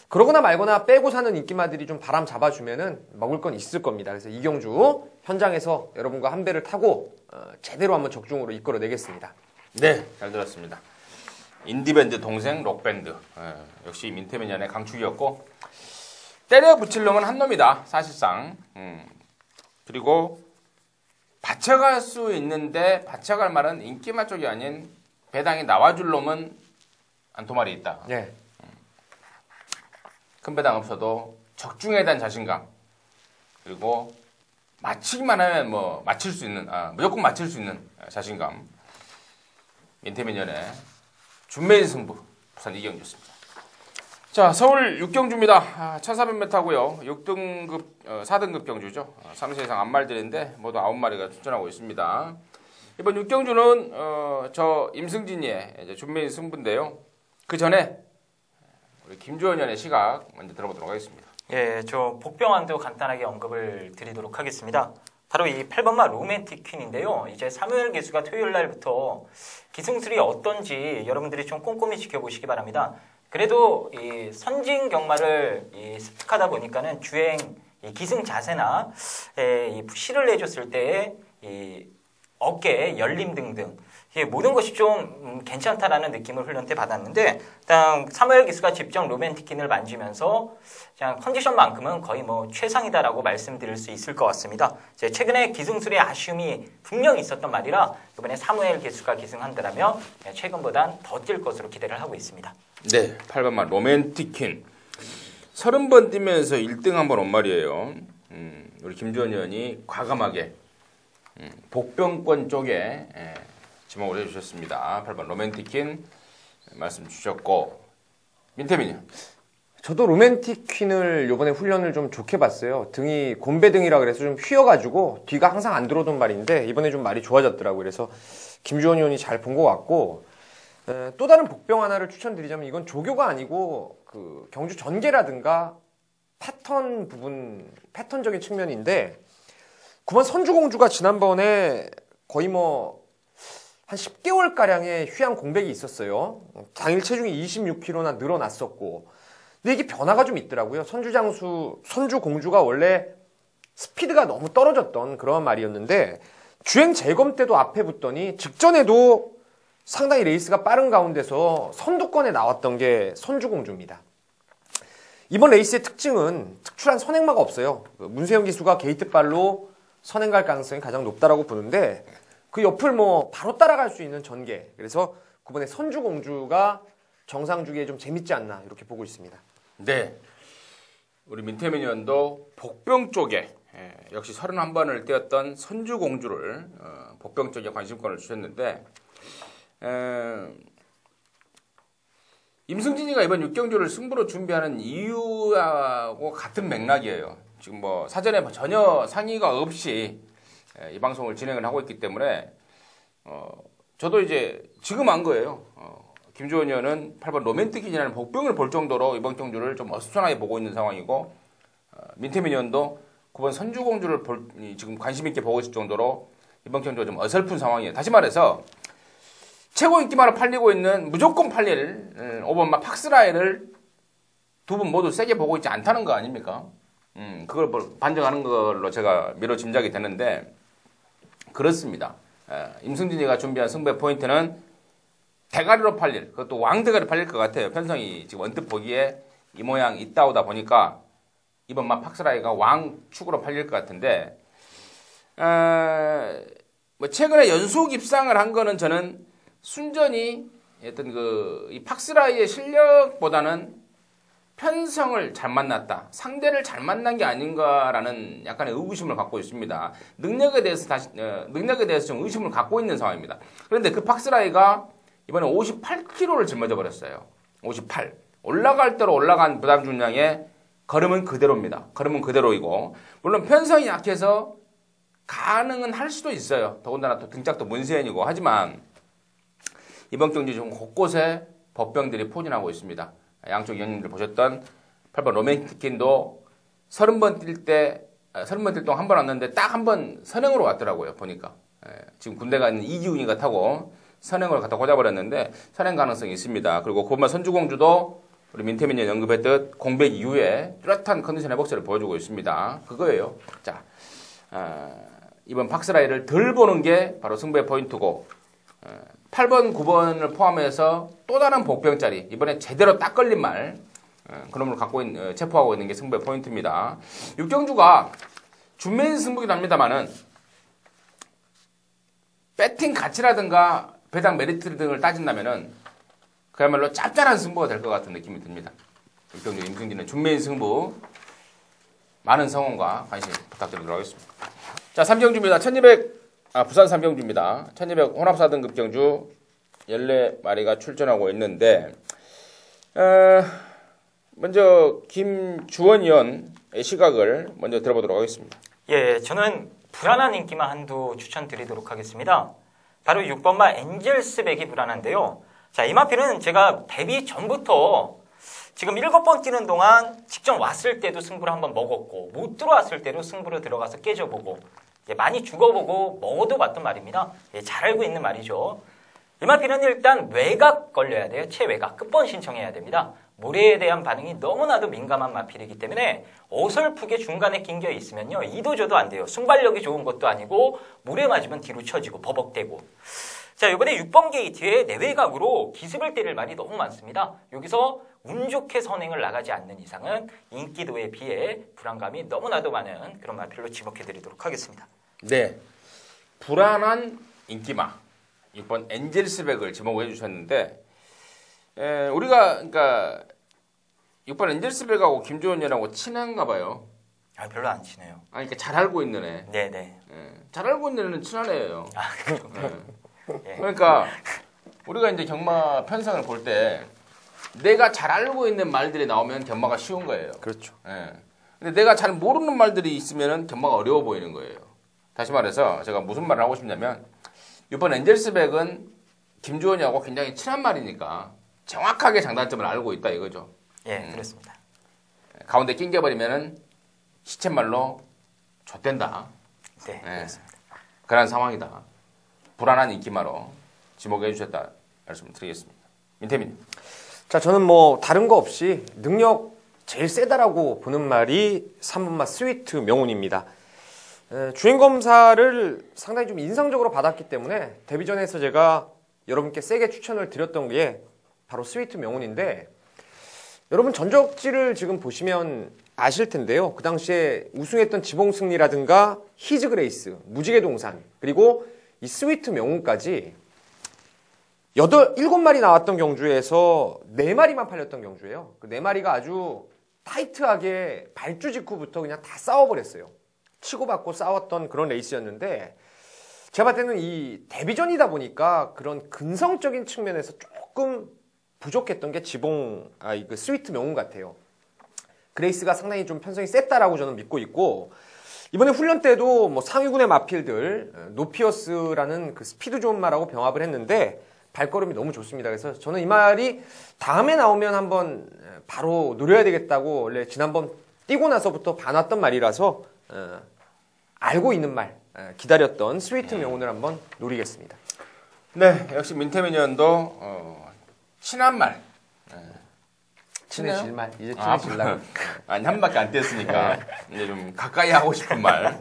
그러거나 말거나 빼고 사는 인기마들이 좀 바람 잡아주면은 먹을 건 있을 겁니다. 그래서 이 경주 현장에서 여러분과 한 배를 타고 제대로 한번 적중으로 이끌어내겠습니다. 네, 잘 들었습니다. 인디밴드 동생 록밴드. 역시 민태민 연의 강축이었고 때려 붙일 놈은 한 놈이다. 사실상. 그리고 받쳐갈 수 있는데 받쳐갈 말은 인기마 쪽이 아닌 배당이 나와줄 놈은 한 2마리 있다. 네. 큰 배당 없어도 적중에 대한 자신감. 그리고 맞히기만 하면 뭐 맞힐 수 있는 무조건 맞힐 수 있는 자신감. 민태민 연의 준메인 승부 부산 이경주였습니다. 자, 서울 6경주입니다. 1400m고요. 6등급, 4등급 경주죠. 3세 이상 암말들인데 모두 9마리가 출전하고 있습니다. 이번 6경주는 저 임승진이의 이제 준메인 승부인데요. 그 전에 우리 김주원 의원의 시각 먼저 들어보도록 하겠습니다. 예, 저 복병환도 간단하게 언급을 드리도록 하겠습니다. 바로 이 8번마 로맨틱 퀸인데요. 이제 사무엘 기수가 토요일 날부터 기승술이 어떤지 여러분들이 좀 꼼꼼히 지켜보시기 바랍니다. 그래도 이 선진 경마를 습득하다 보니까는 주행 이 기승 자세나 이 푸시를 내줬을 때의 이 어깨 열림 등등 이게 모든 것이 좀 괜찮다라는 느낌을 훈련 때 받았는데 일단 사무엘 기수가 직접 로맨티킨을 만지면서 그냥 컨디션만큼은 거의 뭐 최상이다라고 말씀드릴 수 있을 것 같습니다. 최근에 기승술의 아쉬움이 분명히 있었던 말이라 이번에 사무엘 기수가 기승한다라면 최근보단 더 뛸 것으로 기대를 하고 있습니다. 네, 8번만 로맨티킨 30번 뛰면서 1등 한번 온 말이에요. 우리 김주원 의원이 과감하게 복병권 쪽에 지목을 해주셨습니다. 8번 로맨티킨 말씀 주셨고 민태민이 저도 로맨틱 퀸을 요번에 훈련을 좀 좋게 봤어요. 등이 곰배등이라 그래서 좀 휘어가지고 뒤가 항상 안 들어오던 말인데 이번에 좀 말이 좋아졌더라고요. 그래서 김주원 의원이 잘 본 것 같고 또 다른 복병 하나를 추천드리자면 이건 조교가 아니고 그 경주 전개라든가 패턴 부분, 패턴적인 측면인데 9번 선주공주가 지난번에 거의 뭐 한 10개월가량의 휴양 공백이 있었어요. 당일 체중이 26kg나 늘어났었고 근데 이게 변화가 좀 있더라고요. 선주공주가 원래 스피드가 너무 떨어졌던 그런 말이었는데 주행 재검 때도 앞에 붙더니 직전에도 상당히 레이스가 빠른 가운데서 선두권에 나왔던 게 선주공주입니다. 이번 레이스의 특징은 특출한 선행마가 없어요. 문세영 기수가 게이트발로 선행 갈 가능성이 가장 높다라고 보는데 그 옆을 뭐 바로 따라갈 수 있는 전개. 그래서 9번의 선주공주가 정상주기에 좀 재밌지 않나 이렇게 보고 있습니다. 네, 우리 민태민 의원도 복병 쪽에 역시 31번을 뛰었던 선주공주를 복병 쪽에 관심권을 주셨는데 임승진이가 이번 6경주를 승부로 준비하는 이유하고 같은 맥락이에요. 지금 뭐 사전에 전혀 상의가 없이 이 방송을 진행을 하고 있기 때문에 저도 이제 지금 안 거예요. 김주원 의원은 8번 로맨틱이라는 복병을 볼 정도로 이번 경주를 좀 어수선하게 보고 있는 상황이고 민태민 의원도 9번 선주공주를 지금 관심 있게 보고 있을 정도로 이번 경주가 좀 어설픈 상황이에요. 다시 말해서 최고 인기만으로 팔리고 있는 무조건 팔릴 5번마 팍스라이를 두 분 모두 세게 보고 있지 않다는 거 아닙니까? 그걸 반증하는 걸로 제가 미뤄 짐작이 되는데 그렇습니다. 임승진이가 준비한 승부의 포인트는 대가리로 팔릴, 그것도 왕대가리 팔릴 것 같아요. 편성이 지금 언뜻 보기에 이 모양 있다오다 보니까 이번 마 팍스라이가 왕축으로 팔릴 것 같은데 뭐 최근에 연속 입상을 한 거는 저는 순전히 어떤 이 팍스라이의 실력보다는 편성을 잘 만났다. 상대를 잘 만난 게 아닌가라는 약간의 의구심을 갖고 있습니다. 능력에 대해서 좀 의심을 갖고 있는 상황입니다. 그런데 그 팍스라이가 이번에 58kg를 짊어져 버렸어요. 58. 올라갈 대로 올라간 부담 중량에 걸음은 그대로입니다. 걸음은 그대로이고 물론 편성이 약해서 가능은 할 수도 있어요. 더군다나 또 등짝도 문세현이고 하지만 이번 경기 중 곳곳에 법병들이 포진하고 있습니다. 양쪽 위원님들 보셨던 8번 로맨틱킨도 30번 뛸 동안 한 번 왔는데 딱 한 번 선행으로 왔더라고요. 보니까 지금 군대 가 있는 이기훈이가 타고 선행을 갖다 꽂아버렸는데 선행 가능성이 있습니다. 그리고 그것만 선주공주도 우리 민태민이 언급했듯 공백 이후에 뚜렷한 컨디션 회복세를 보여주고 있습니다. 그거예요. 자, 이번 팍스라이를 덜 보는 게 바로 승부의 포인트고 8번, 9번을 포함해서 또 다른 복병짜리 이번에 제대로 딱 걸린 말 그런 걸 체포하고 있는 게 승부의 포인트입니다. 육경주가 준매인 승부긴 합니다만은 배팅 가치라든가 배당 메리트 등을 따진다면은 그야말로 짭짤한 승부가 될 것 같은 느낌이 듭니다. 육경주 임승진은 준매인 승부 많은 성원과 관심 부탁드리도록 하겠습니다. 자, 3경주입니다. 부산 3경주입니다. 1200 혼합 4등급 경주 14마리가 출전하고 있는데 먼저 김주원 의원의 시각을 먼저 들어보도록 하겠습니다. 예, 저는 불안한 인기만 한두 추천드리도록 하겠습니다. 바로 6번마 엔젤스백이 불안한데요. 자, 이 마필은 제가 데뷔 전부터 지금 7번 뛰는 동안 직전 왔을 때도 승부를 한번 먹었고 못 들어왔을 때도 승부를 들어가서 깨져보고 많이 죽어보고 먹어도 봤던 말입니다. 잘 알고 있는 말이죠. 이 마필은 일단 외곽 걸려야 돼요. 최외곽 끝번 신청해야 됩니다. 모래에 대한 반응이 너무나도 민감한 마필이기 때문에 어설프게 중간에 낑겨 있으면요. 이도저도 안 돼요. 순발력이 좋은 것도 아니고 모래 맞으면 뒤로 쳐지고 버벅대고. 자, 이번에 6번 게이트에 내외각으로 기습을 때릴 말이 너무 많습니다. 여기서 운 좋게 선행을 나가지 않는 이상은 인기도에 비해 불안감이 너무나도 많은 그런 마필로 지목해드리도록 하겠습니다. 네. 불안한 인기마. 6번 엔젤스백을 지목해 주셨는데, 우리가, 그러니까, 6번 엔젤스백하고 김주원이라고 친한가 봐요. 아, 별로 안 치네요. 그러니까 잘 알고 있는 애. 네네. 잘 알고 있는 애는 친한 애예요. 아, 그렇군요. 예. 그러니까, 우리가 이제 경마 편성을 볼 때, 내가 잘 알고 있는 말들이 나오면 경마가 쉬운 거예요. 그렇죠. 근데 내가 잘 모르는 말들이 있으면 경마가 어려워 보이는 거예요. 다시 말해서 제가 무슨 말을 하고 싶냐면, 이번 엔젤스백은 김주원이하고 굉장히 친한 말이니까 정확하게 장단점을 알고 있다 이거죠. 예, 그렇습니다. 가운데 낑겨버리면은 시쳇말로 좆된다. 네, 그렇습니다. 그런 상황이다. 불안한 인기마로 지목해 주셨다 말씀을 드리겠습니다. 민태민. 자, 저는 뭐 다른 거 없이 능력 제일 세다라고 보는 말이 3번마 스위트 명운입니다. 주행검사를 상당히 좀 인상적으로 받았기 때문에 데뷔전에서 제가 여러분께 세게 추천을 드렸던 게 바로 스위트 명운인데, 여러분 전적지를 지금 보시면 아실 텐데요. 그 당시에 우승했던 지봉승리라든가 히즈그레이스, 무지개동산, 그리고 이 스위트 명운까지 7마리 나왔던 경주에서 4마리만 팔렸던 경주예요. 그 4마리가 아주 타이트하게 발주 직후부터 그냥 다 싸워버렸어요. 치고받고 싸웠던 그런 레이스였는데, 제가 봤을 때는 이 데뷔전이다 보니까 그런 근성적인 측면에서 조금 부족했던 게 그 스위트 명운 같아요. 그레이스가 상당히 좀 편성이 셌다라고 저는 믿고 있고, 이번에 훈련 때도 뭐 상위군의 마필들, 노피어스라는 그 스피드 좋은 말하고 병합을 했는데 발걸음이 너무 좋습니다. 그래서 저는 이 말이 다음에 나오면 한번 바로 노려야 되겠다고 원래 지난번 뛰고 나서부터 봐놨던 말이라서 알고 있는 말, 기다렸던 스위트 명운을 한번 노리겠습니다. 네, 역시 민태민 의원도 친한 말. 친해질 말, 이제 친해질 날. 아니, 한 밖에 안 뗐으니까 이제 좀 가까이 하고 싶은 말.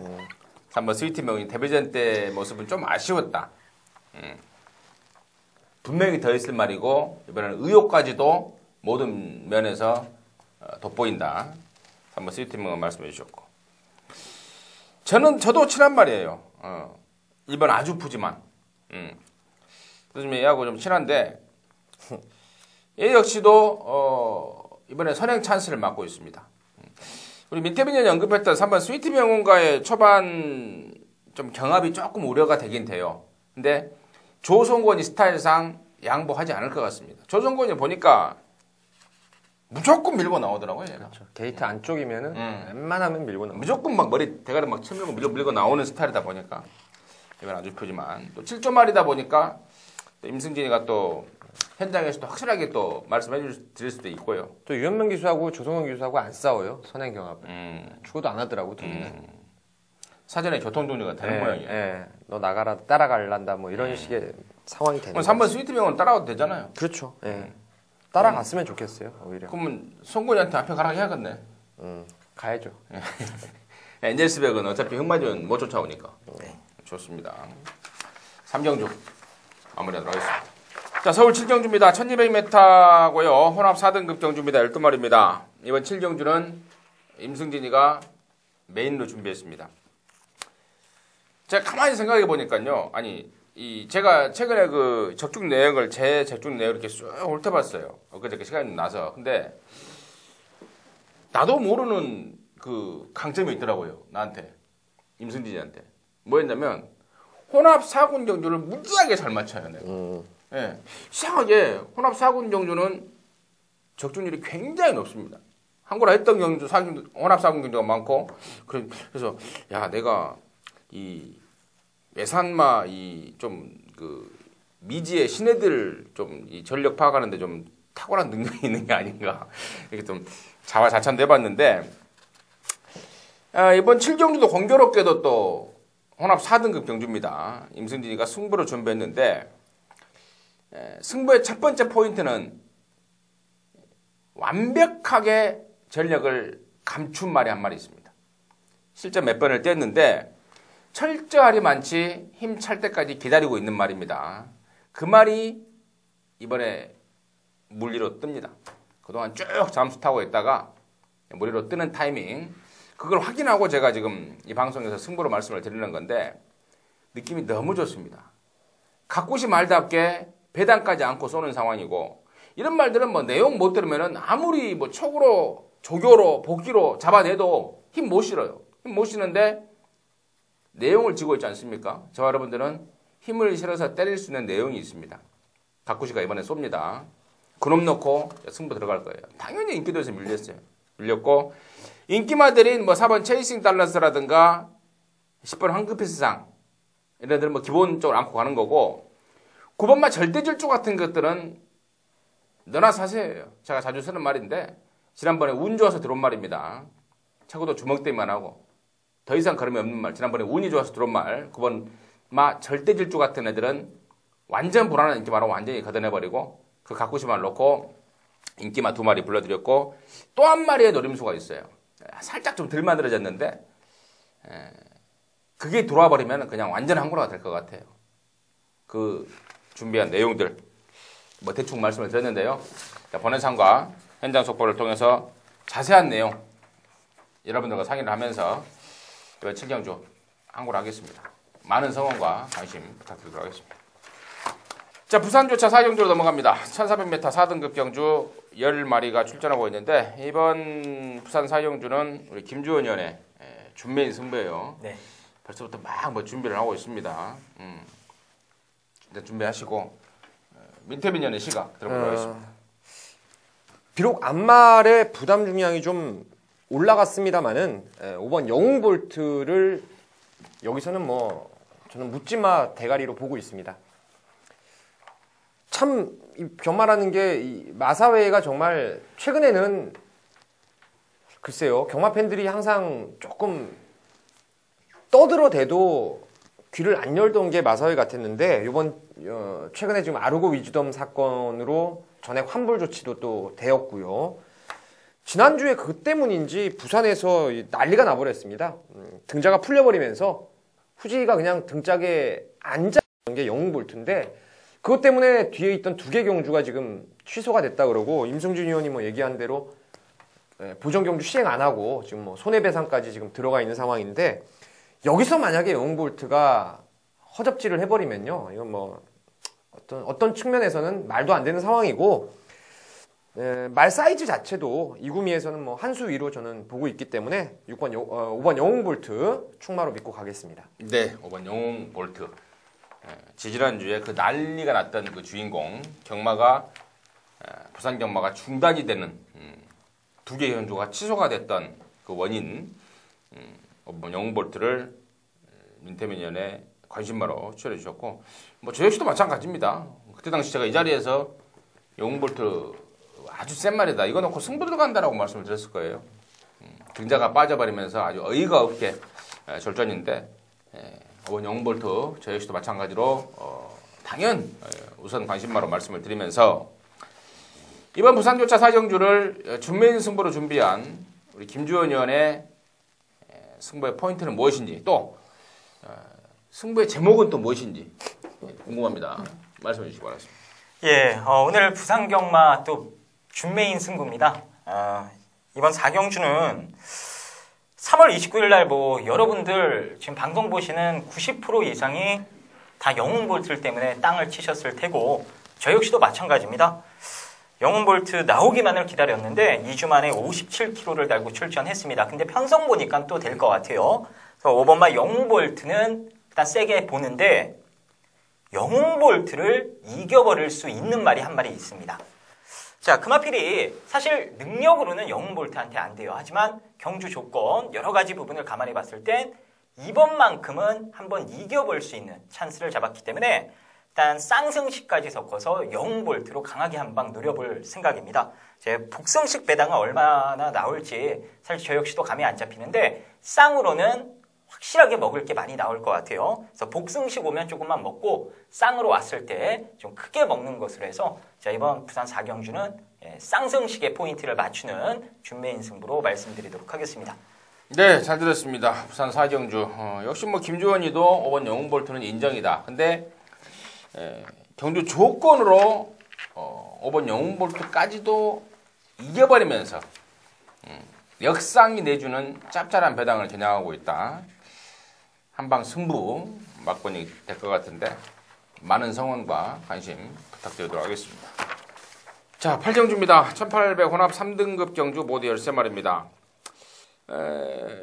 3번 스위트 명운이 데뷔전 때 모습은 좀 아쉬웠다. 분명히 더 있을 말이고 이번에는 의욕까지도 모든 면에서 돋보인다. 3번 스위트 명운 말씀해 주셨고, 저도 친한 말이에요. 1번 아주 푸지만. 요즘 얘하고 좀 친한데, 얘 역시도 이번에 선행 찬스를 맡고 있습니다. 우리 민태민 의원이 언급했던 3번 스위트 명운과의 초반 좀 경합이 조금 우려가 되긴 돼요. 근데 조성권이 스타일상 양보하지 않을 것 같습니다. 조성권이 보니까 무조건 밀고 나오더라고요. 얘가. 그렇죠. 게이트 안쪽이면은 웬만하면 밀고 나옵니다. 무조건 막 머리 대가리 막 치밀고 밀고 나오는 스타일이다 보니까 이건 아주 표지만 또 7조 말이다 보니까 또 임승진이가 또 현장에서도 확실하게 또 말씀해 드릴 수도 있고요. 또 유현명 기수하고 조성원 기수하고 안 싸워요. 선행 경합을. 죽어도 안 하더라고, 둘이는. 사전에 교통종류가 다른 모양이에요. 예. 너 나가라, 따라갈란다, 뭐 이런 식의 상황이 되는 그럼 3번 스위트 명은 따라와도 되잖아요. 그렇죠. 예. 따라갔으면 좋겠어요, 오히려. 그러면 송군이한테 앞에 가라고 해야겠네. 가야죠. 엔젤스백은 어차피 흑마지원 못 쫓아오니까. 좋습니다. 3경주 마무리하도록 하겠습니다. 자, 서울 7경주입니다. 1200m고요. 혼합 4등급 경주입니다. 12마리입니다. 이번 7경주는 임승진이가 메인으로 준비했습니다. 제가 가만히 생각해 보니까요. 아니, 제가 최근에 그 적중 내역을 제 적중 내역을 이렇게 쭉 훑어봤어요. 엊그저께 시간이 나서. 근데 나도 모르는 그 강점이 있더라고요. 나한테. 임승진이한테. 뭐였냐면 혼합 4군 경주를 무지하게 잘 맞춰요. 내가. 예. 이상하게 혼합 4군 경주는 적중률이 굉장히 높습니다. 한국으로 했던 경주 혼합 4군 경주가 많고, 그래서 야, 내가 이 외산마 좀 그 미지의 신예들 좀 이 전력 파악하는데 좀 탁월한 능력이 있는 게 아닌가 이렇게 좀 자화자찬도 해봤는데, 이번 7경주도 공교롭게도 또 혼합 4등급 경주입니다. 임승진이가 승부를 준비했는데, 승부의 첫 번째 포인트는 완벽하게 전력을 감춘 말이 한 마리 있습니다. 실제 몇 번을 뗐는데 철저하리 많지 힘 찰 때까지 기다리고 있는 말입니다. 그 말이 이번에 물 위로 뜹니다. 그동안 쭉 잠수 타고 있다가 물 위로 뜨는 타이밍, 그걸 확인하고 제가 지금 이 방송에서 승부로 말씀을 드리는 건데 느낌이 너무 좋습니다. 각곳이 말답게 배당까지 안고 쏘는 상황이고, 이런 말들은 뭐 내용 못 들으면은 아무리 뭐 촉으로 조교로 복기로 잡아내도 힘 못 실어요. 힘 못 실는데 내용을 쥐고 있지 않습니까? 저와 여러분들은 힘을 실어서 때릴 수 있는 내용이 있습니다. 가쿠시가 이번에 쏩니다. 그놈 넣고 승부 들어갈 거예요. 당연히 인기도에서 밀렸어요. 밀렸고, 인기마들인 뭐 4번 체이싱 달러스라든가 10번 황금피스상 이런 애들은 뭐 기본적으로 안고 가는 거고, 9번마 절대질주 같은 것들은 너나 사세요. 제가 자주 쓰는 말인데 지난번에 운 좋아서 들어온 말입니다. 최고도 주먹대기만 하고 더 이상 걸음이 없는 말. 지난번에 운이 좋아서 들어온 말. 9번마 절대질주 같은 애들은 완전 불안한 인기마로 완전히 걷어내버리고, 그 가쿠시만 놓고 인기마 2마리 불러드렸고, 또 한 마리의 노림수가 있어요. 살짝 좀 덜 만들어졌는데 그게 들어와 버리면 그냥 완전 항구라가 될 것 같아요. 그 준비한 내용들 뭐 대충 말씀을 드렸는데요. 번외상과 현장 속보를 통해서 자세한 내용 여러분들과 상의를 하면서 이번 7경주 항구를 하겠습니다. 많은 성원과 관심 부탁드리도록 하겠습니다. 자, 부산조차 4경주로 넘어갑니다. 1400m 4등급 경주 10마리가 출전하고 있는데, 이번 부산 4경주는 우리 김주원 위원의 준메인 승부예요. 네. 벌써부터 막 뭐 준비를 하고 있습니다. 일단 준비하시고 민태민 위원의 시각 들어보도록 하겠습니다. 비록 앞말의 부담 중량이 좀 올라갔습니다만은 5번 영웅볼트를 여기서는 뭐 저는 묻지마 대가리로 보고 있습니다. 참 이 경마라는 게 이 마사회가 정말 최근에는 글쎄요, 경마 팬들이 항상 조금 떠들어대도 귀를 안 열던 게 마사회 같았는데, 이번 최근에 지금 아르고 위즈덤 사건으로 전액 환불 조치도 또 되었고요. 지난주에 그 때문인지 부산에서 난리가 나버렸습니다. 등자가 풀려버리면서 후지가 그냥 등짝에 앉아있는 게 영웅볼트인데, 그것 때문에 뒤에 있던 2개 경주가 지금 취소가 됐다 그러고, 임승준 의원이 뭐 얘기한 대로 보정 경주 시행 안 하고 지금 뭐 손해배상까지 지금 들어가 있는 상황인데, 여기서 만약에 영웅볼트가 허접질을 해버리면요, 이건 뭐 어떤 측면에서는 말도 안 되는 상황이고, 말 사이즈 자체도 이구미에서는 뭐 한 수 위로 저는 보고 있기 때문에 5번 영웅볼트 충마로 믿고 가겠습니다. 네, 5번 영웅볼트. 지지난주에 그 난리가 났던 그 주인공 경마가 부산 경마가 중단이 되는 2개 경주가 취소가 됐던 그 원인, 5번 영웅볼트를 민태민 위원의 관심마로 출연해 주셨고, 뭐 저 역시도 마찬가지입니다. 그때 당시 제가 이 자리에서 영웅볼트 아주 센 말이다, 이거 놓고 승부 들어간다라고 말씀을 드렸을 거예요. 등자가 빠져버리면서 아주 어이가 없게 절전인데, 5번 영웅볼트 저 역시도 마찬가지로 당연 우선 관심마로 말씀을 드리면서, 이번 부산조차 4경주를 준메인 승부로 준비한 우리 김주원 의원의 승부의 포인트는 무엇인지, 또 승부의 제목은 또 무엇인지 궁금합니다. 말씀해 주시기 바랍니다. 예, 오늘 부산 경마 또 준메인 승부입니다. 이번 4경주는 3월 29일 날 뭐 여러분들 지금 방송 보시는 90% 이상이 다 영웅볼트 때문에 땅을 치셨을 테고, 저 역시도 마찬가지입니다. 영웅볼트 나오기만을 기다렸는데 2주 만에 57kg를 달고 출전했습니다. 근데 편성 보니까 또 될 것 같아요. 그래서 5번마 영웅볼트는 일단 세게 보는데, 영웅볼트를 이겨버릴 수 있는 말이 한 마리 있습니다. 자, 금화필이 사실 능력으로는 영웅볼트한테 안 돼요. 하지만 경주 조건 여러 가지 부분을 감안해 봤을 땐 이번만큼은 한번 이겨볼 수 있는 찬스를 잡았기 때문에 일단 쌍승식까지 섞어서 영웅볼트로 강하게 한 방 노려볼 생각입니다. 제 복승식 배당은 얼마나 나올지 사실 저 역시도 감이 안 잡히는데, 쌍으로는 확실하게 먹을 게 많이 나올 것 같아요. 그래서 복승식 오면 조금만 먹고 쌍으로 왔을 때 좀 크게 먹는 것으로 해서, 자, 이번 부산 4경주는 쌍승식의 포인트를 맞추는 준메인 승부로 말씀드리도록 하겠습니다. 네, 잘 들었습니다. 부산 4경주 역시 뭐 김주원이도 5번 영웅볼트는 인정이다. 근데 경주 조건으로 5번 영웅볼트까지도 이겨버리면서 역상이 내주는 짭짤한 배당을 겨냥하고 있다. 한방 승부 막권이 될 것 같은데 많은 성원과 관심 부탁드리도록 하겠습니다. 자, 8경주입니다. 1800 혼합 3등급 경주 모두 13마리입니다.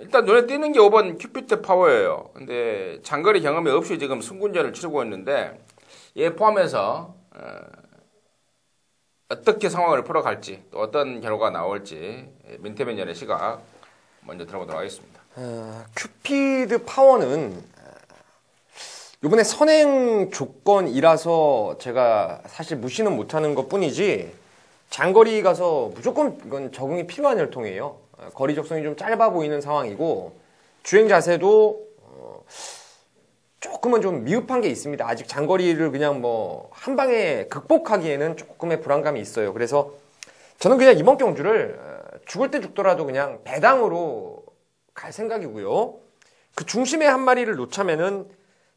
일단 눈에 띄는 게 5번 큐피트 파워예요. 근데 장거리 경험이 없이 지금 승군전을 치르고 있는데 얘 포함해서 어떻게 상황을 풀어갈지 또 어떤 결과가 나올지 민태맨전의 시각 먼저 들어보도록 하겠습니다. 큐피드 파워는 이번에 선행 조건이라서 제가 사실 무시는 못하는 것 뿐이지 장거리 가서 무조건 이건 적응이 필요한 혈통이에요. 거리 적성이 좀 짧아 보이는 상황이고 주행 자세도 조금은 좀 미흡한 게 있습니다. 아직 장거리를 그냥 뭐 한 방에 극복하기에는 조금의 불안감이 있어요. 그래서 저는 그냥 이번 경주를 죽을 때 죽더라도 그냥 배당으로 갈 생각이고요. 그 중심의 한 마리를 놓자면은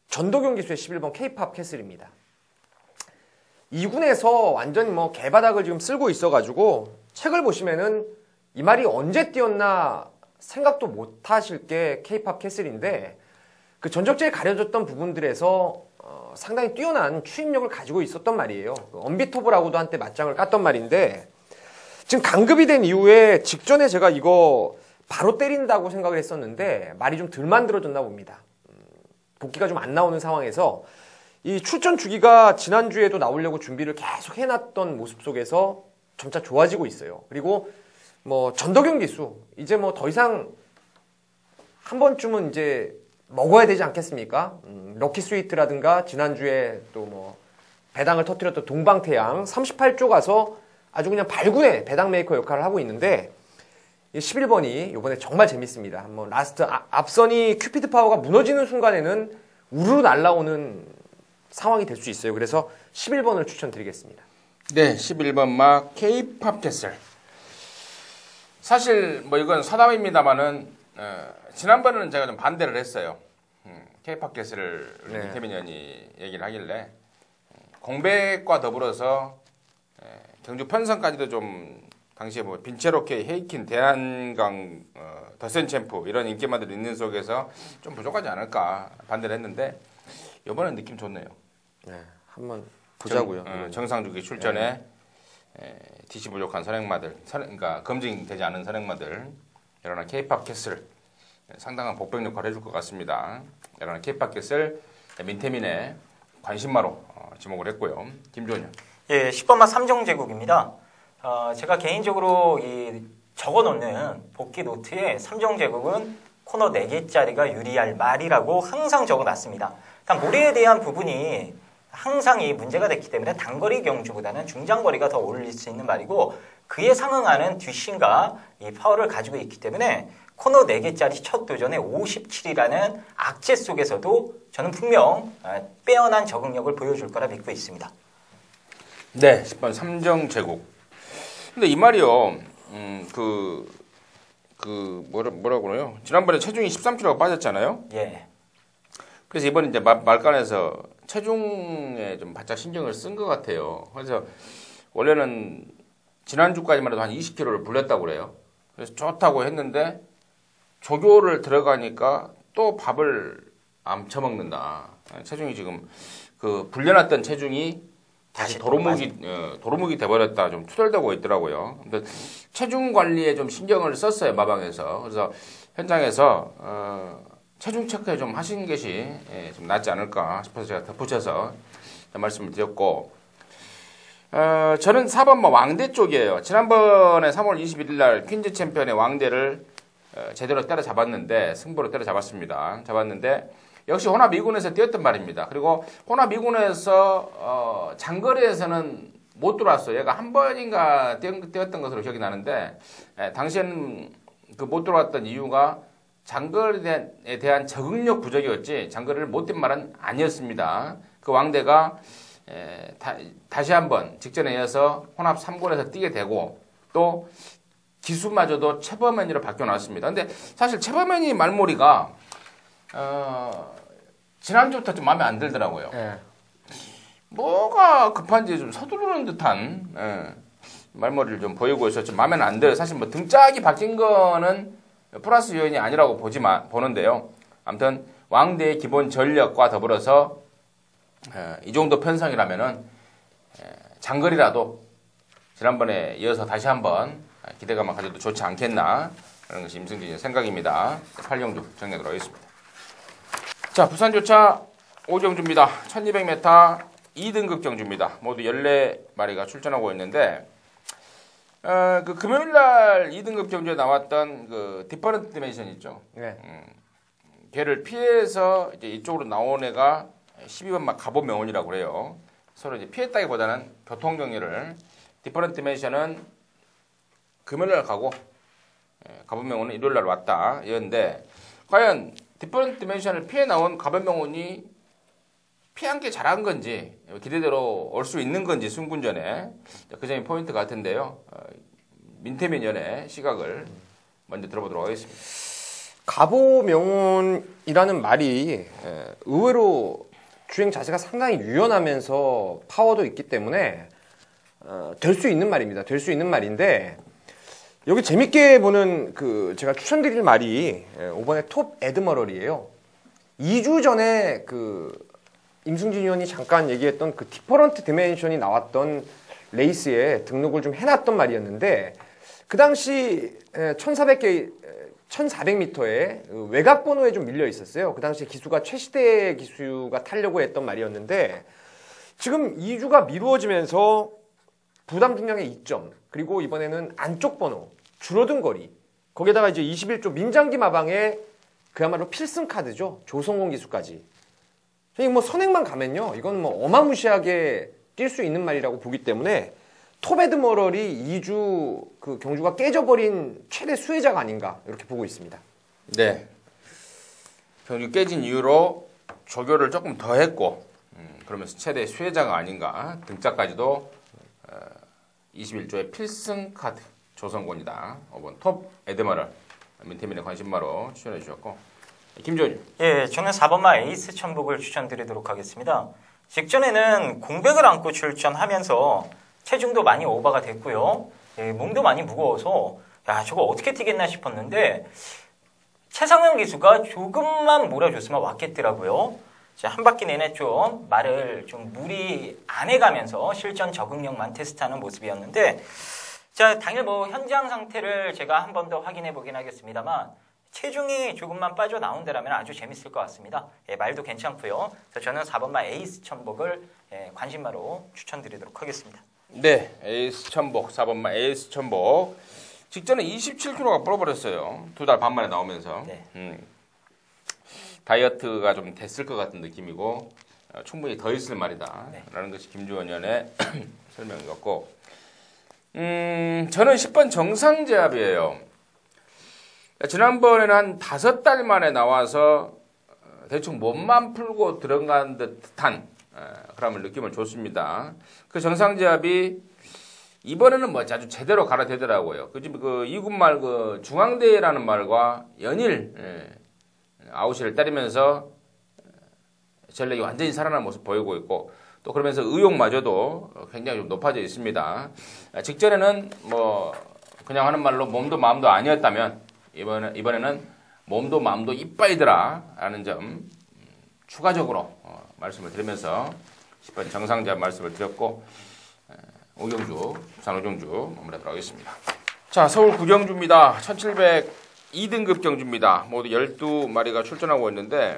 전도경 기수의 11번 K-팝 캐슬입니다. 2군에서 완전히 뭐 개바닥을 지금 쓸고 있어가지고 책을 보시면은 이 말이 언제 뛰었나 생각도 못 하실 게 K-팝 캐슬인데 그 전적지에 가려졌던 부분들에서 상당히 뛰어난 추임력을 가지고 있었던 말이에요. 언비토브라고도 한때 맞짱을 깠던 말인데 지금 강급이 된 이후에 직전에 제가 이거 바로 때린다고 생각을 했었는데 말이 좀 덜 만들어졌나 봅니다. 복귀가 좀 안 나오는 상황에서 이 출전 주기가 지난주에도 나오려고 준비를 계속 해놨던 모습 속에서 점차 좋아지고 있어요. 그리고 뭐 전덕용 기수 이제 뭐 더 이상 한 번쯤은 이제 먹어야 되지 않겠습니까? 럭키 스위트라든가 지난주에 또 뭐 배당을 터뜨렸던 동방태양 38조 가서 아주 그냥 발군의 배당 메이커 역할을 하고 있는데 11번이 이번에 정말 재밌습니다. 한번 라스트 앞선이 큐피드 파워가 무너지는 순간에는 우르르 날아오는 상황이 될 수 있어요. 그래서 11번을 추천드리겠습니다. 네, 11번 막 K-팝 캐슬. 사실 뭐 이건 사담입니다만은 지난번에는 제가 좀 반대를 했어요. K-팝 캐슬을 태민현이 얘기를 하길래 공백과 더불어서 경주 편성까지도 좀 당시에 뭐 빈체로케, 헤이킨, 대한강, 더센 챔프 이런 인기만들 있는 속에서 좀 부족하지 않을까 반대를 했는데 이번엔 느낌 좋네요. 네, 한번 보자고요. 정상주기 출전에 DC 부족한 선행마들, 그러니까 검증되지 않은 선행마들 여러나 K-팝 캐슬 상당한 복병 역할을 해줄 것 같습니다. 여러나 K-팝 캐슬 민태민의 관심마로 지목을 했고요. 김조현. 예, 10번마 3종 제국입니다. 제가 개인적으로 적어놓는 복귀 노트에 3종 제국은 코너 4개짜리가 유리할 말이라고 항상 적어놨습니다. 일단 모래에 대한 부분이 항상 이 문제가 됐기 때문에 단거리 경주보다는 중장거리가 더 어울릴 수 있는 말이고 그에 상응하는 뒷심과 이 파워를 가지고 있기 때문에 코너 4개짜리 첫 도전에 57이라는 악재 속에서도 저는 분명 빼어난 적응력을 보여줄 거라 믿고 있습니다. 네, 10번 3정 제국. 근데 이 말이요, 뭐라고 그래요? 지난번에 체중이 13kg가 빠졌잖아요? 예. 그래서 이번에 이제 말간에서 체중에 좀 바짝 신경을 쓴 것 같아요. 그래서 원래는 지난주까지만 해도 한 20kg를 불렸다고 그래요. 그래서 좋다고 했는데 조교를 들어가니까 또 밥을 안 처먹는다. 체중이 지금 불려놨던 체중이 다시 도루묵이 돼버렸다. 좀 투덜대고 있더라고요. 근데 체중 관리에 좀 신경을 썼어요, 마방에서. 그래서 현장에서 체중 체크에 좀 하신 것이 좀 낫지 않을까 싶어서 제가 덧붙여서 말씀을 드렸고, 저는 4번 왕대 쪽이에요. 지난번에 3월 21일 날 퀸즈 챔피언의 왕대를 제대로 때려잡았는데, 승부로 때려잡았습니다. 잡았는데, 역시 혼합 2군에서 뛰었던 말입니다. 그리고 혼합 2군에서 장거리에서는 못 들어왔어요. 얘가 한 번인가 뛰었던 것으로 기억이 나는데 당시에는 못 들어왔던 이유가 장거리에 대한 적응력 부족이었지 장거리를 못 뛴 말은 아니었습니다. 그 왕대가 다시 한번 직전에 이어서 혼합 3군에서 뛰게 되고 또 기수마저도 최범현이로 바뀌어놨습니다. 근데 사실 최범현이 말머리가 지난주부터 좀 마음에 안 들더라고요. 네. 뭐가 급한지 좀 서두르는 듯한 말머리를 좀 보이고 있어서 좀 마음에는 안 들어요. 사실 뭐 등짝이 바뀐 거는 플러스 요인이 아니라고 보는데요. 아무튼 왕대의 기본 전력과 더불어서 이 정도 편성이라면은 장거리라도 지난번에 이어서 다시 한번 기대감을 가져도 좋지 않겠나 하는 것이 임승진의 생각입니다. 8경주 정리하도록 하겠습니다. 자, 부산조차 5경주입니다. 1200m 2등급 경주입니다. 모두 14마리가 출전하고 있는데 그 금요일날 2등급 경주에 나왔던 그 디퍼런트 디멘션 있죠. 네. 걔를 피해서 이제 이쪽으로 나온 애가 12번마 갑오명운이라고 그래요. 서로 이제 피했다기보다는 교통 정리를 디퍼런트 디멘션은 금요일날 가고 갑오명운은 일요일날 왔다 이었는데 과연 디퍼런트 디멘션을 피해 나온 갑오명운이 피한 게 잘한 건지 기대대로 올 수 있는 건지 승군전에 그 점이 포인트 같은데요. 민태민 연의 시각을 먼저 들어보도록 하겠습니다. 갑오명운이라는 말이 의외로 주행 자세가 상당히 유연하면서 파워도 있기 때문에 될 수 있는 말입니다. 될 수 있는 말인데 여기 재밌게 보는 그 제가 추천드릴 말이 5번의 톱 에드머럴이에요. 2주 전에 그 임승진 의원이 잠깐 얘기했던 그 디퍼런트 디멘션이 나왔던 레이스에 등록을 좀 해놨던 말이었는데 그 당시 1400m에 외곽 번호에 좀 밀려 있었어요. 그 당시 기수가 최시대 기수가 타려고 했던 말이었는데 지금 2주가 미루어지면서 부담 중량의 2점 그리고 이번에는 안쪽 번호 줄어든 거리 거기에다가 이제 21조 민장기 마방에 그야말로 필승 카드죠. 조성공 기수까지. 뭐 선행만 가면요. 이건 뭐 어마무시하게 뛸 수 있는 말이라고 보기 때문에 톱에드머럴이 2주 그 경주가 깨져버린 최대 수혜자가 아닌가 이렇게 보고 있습니다. 네. 경주 깨진 이후로 조교를 조금 더 했고 그러면서 최대 수혜자가 아닌가 등짝까지도 21조의 필승 카드 조성곤이다. 5번 톱 에드머럴 민태민의 관심마로 추천해 주셨고 김조님. 예, 저는 4번마 에이스 천복을 추천드리도록 하겠습니다. 직전에는 공백을 안고 출전하면서 체중도 많이 오버가 됐고요. 예, 몸도 많이 무거워서 야 저거 어떻게 뛰겠나 싶었는데 최상현 기수가 조금만 몰아줬으면 왔겠더라고요. 한 바퀴 내내 좀 말을 좀 무리 안 해가면서 실전 적응력만 테스트하는 모습이었는데 자 당일 뭐 현장 상태를 제가 한 번 더 확인해 보긴 하겠습니다만 체중이 조금만 빠져나온다면 아주 재밌을 것 같습니다. 예, 말도 괜찮고요. 저는 4번마 에이스 천복을 관심마로 추천드리도록 하겠습니다. 네, 에이스 천복 4번마 에이스 천복 직전에 27kg가 불어버렸어요. 2달 반 만에 나오면서 네. 다이어트가 좀 됐을 것 같은 느낌이고 충분히 더 있을 말이다 네. 라는 것이 김주원 의원의 설명이었고 저는 10번 정상제압이에요. 지난번에는 한 5달 만에 나와서 대충 몸만 풀고 들어간 듯한 그런 느낌을 줬습니다. 그 정상제압이 이번에는 뭐 아주 제대로 갈아대더라고요. 그 2군 말 그 중앙대라는 말과 연일 아웃을 때리면서 전력이 완전히 살아난 모습 보이고 있고 또 그러면서 의욕마저도 굉장히 좀 높아져 있습니다. 직전에는 뭐 그냥 하는 말로 몸도 마음도 아니었다면 이번에는 몸도 마음도 이빠이더라 라는 점 추가적으로 말씀을 드리면서 10번 정상제압 말씀을 드렸고 오경주, 부산 오경주 마무리하도록 하겠습니다. 자, 서울 구경주입니다. 1702등급 경주입니다. 모두 12마리가 출전하고 있는데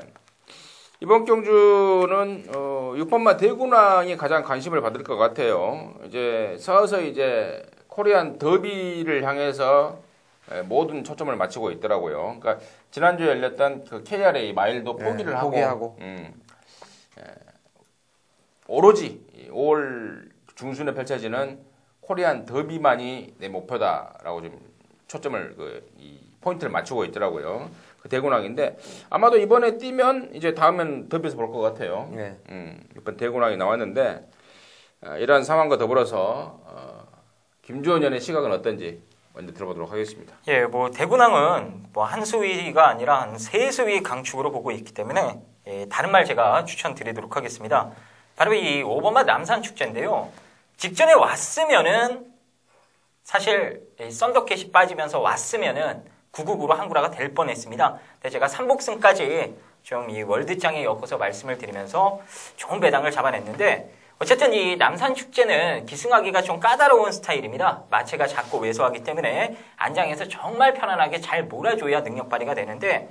이번 경주는 6번마 대군왕이 가장 관심을 받을 것 같아요. 이제 서서히 이제 코리안 더비를 향해서 모든 초점을 맞추고 있더라고요. 그러니까 지난주에 열렸던 그 KRA 마일도 포기를 하고 포기하고 오로지 5월 중순에 펼쳐지는 코리안 더비만이 내 목표다라고 좀 초점을 이 포인트를 맞추고 있더라고요. 그 대군왕인데 아마도 이번에 뛰면 이제 다음엔 더비에서 볼 것 같아요. 네. 이번 대군왕이 나왔는데 이러한 상황과 더불어서 김주원 의원의 시각은 어떤지 먼저 들어보도록 하겠습니다. 예, 뭐 대군왕은 뭐 한 수위가 아니라 한 세 수위 강축으로 보고 있기 때문에 다른 말 제가 추천드리도록 하겠습니다. 바로 이 5번마 남산축제인데요. 직전에 왔으면은 사실 썬더캣이 빠지면서 왔으면은 999로 한구라가 될 뻔했습니다. 근데 제가 3복승까지 좀 이 월드장에 엮어서 말씀을 드리면서 좋은 배당을 잡아냈는데 어쨌든 이 남산축제는 기승하기가 좀 까다로운 스타일입니다. 마체가 작고 왜소하기 때문에 안장에서 정말 편안하게 잘 몰아줘야 능력 발휘가 되는데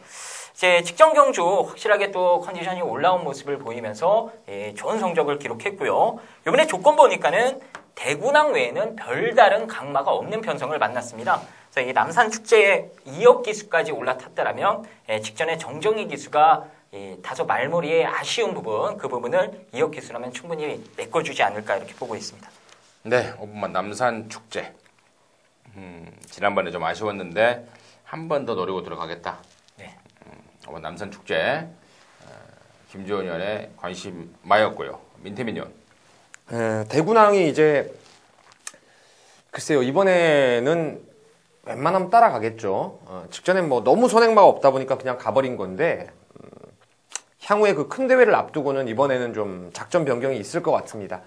이제 직전 경주 확실하게 또 컨디션이 올라온 모습을 보이면서 좋은 성적을 기록했고요. 이번에 조건 보니까는 대구낭 외에는 별다른 강마가 없는 편성을 만났습니다. 그래서 이 남산축제에 2억 기수까지 올라탔다라면 직전에 정정희 기수가 다소 말머리의 아쉬운 부분, 그 부분을 2억 기수라면 충분히 메꿔주지 않을까 이렇게 보고 있습니다. 네, 5번마 남산축제. 지난번에 좀 아쉬웠는데 한 번 더 노리고 들어가겠다. 네. 5번 남산축제. 김주원 의원의 관심 많이었고요. 민태민 의원. 대구낭이 이제 글쎄요, 이번에는 웬만하면 따라가겠죠. 직전엔 뭐 너무 선행마가 없다 보니까 그냥 가버린 건데 향후에 그 큰 대회를 앞두고는 이번에는 좀 작전 변경이 있을 것 같습니다.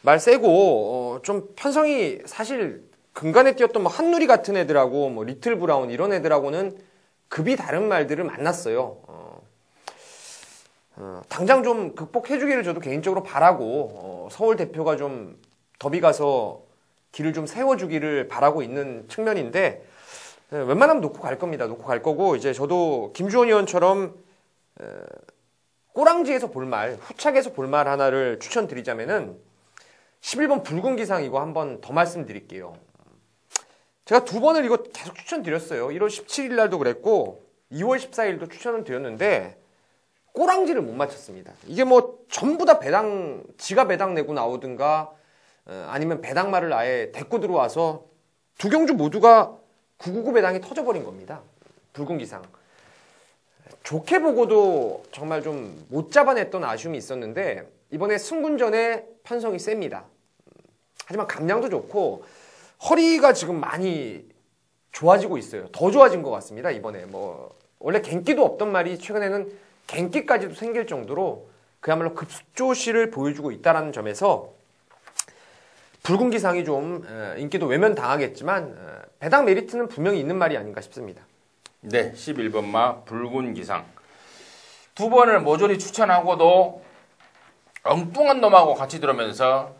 말 세고 좀 편성이 사실 근간에 뛰었던 뭐 한누리 같은 애들하고 뭐 리틀 브라운 이런 애들하고는 급이 다른 말들을 만났어요. 당장 좀 극복해주기를 저도 개인적으로 바라고 서울 대표가 좀 더비 가서 길을 좀 세워주기를 바라고 있는 측면인데 웬만하면 놓고 갈 겁니다. 놓고 갈 거고 이제 저도 김주원 의원처럼 꼬랑지에서 볼말, 후착에서 볼말 하나를 추천드리자면은 11번 붉은 기상 이거 한번 더 말씀드릴게요. 제가 2번을 이거 계속 추천드렸어요. 1월 17일 날도 그랬고 2월 14일도 추천을 드렸는데 꼬랑지를 못 맞췄습니다. 이게 뭐 전부 다 배당, 지가 배당 내고 나오든가 아니면 배당말을 아예 데리고 들어와서 두 경주 모두가 999 배당이 터져버린 겁니다. 붉은 기상. 좋게 보고도 정말 좀 못 잡아냈던 아쉬움이 있었는데 이번에 승군전에 편성이 셉니다. 하지만 감량도 좋고 허리가 지금 많이 좋아지고 있어요. 더 좋아진 것 같습니다. 이번에 뭐 원래 갱기도 없던 말이 최근에는 갱기까지도 생길 정도로 그야말로 급조시를 보여주고 있다는 점에서 붉은 기상이 좀 인기도 외면당하겠지만 배당 메리트는 분명히 있는 말이 아닌가 싶습니다. 네, 11번마 붉은 기상. 2번을 모조리 추천하고도 엉뚱한 놈하고 같이 들으면서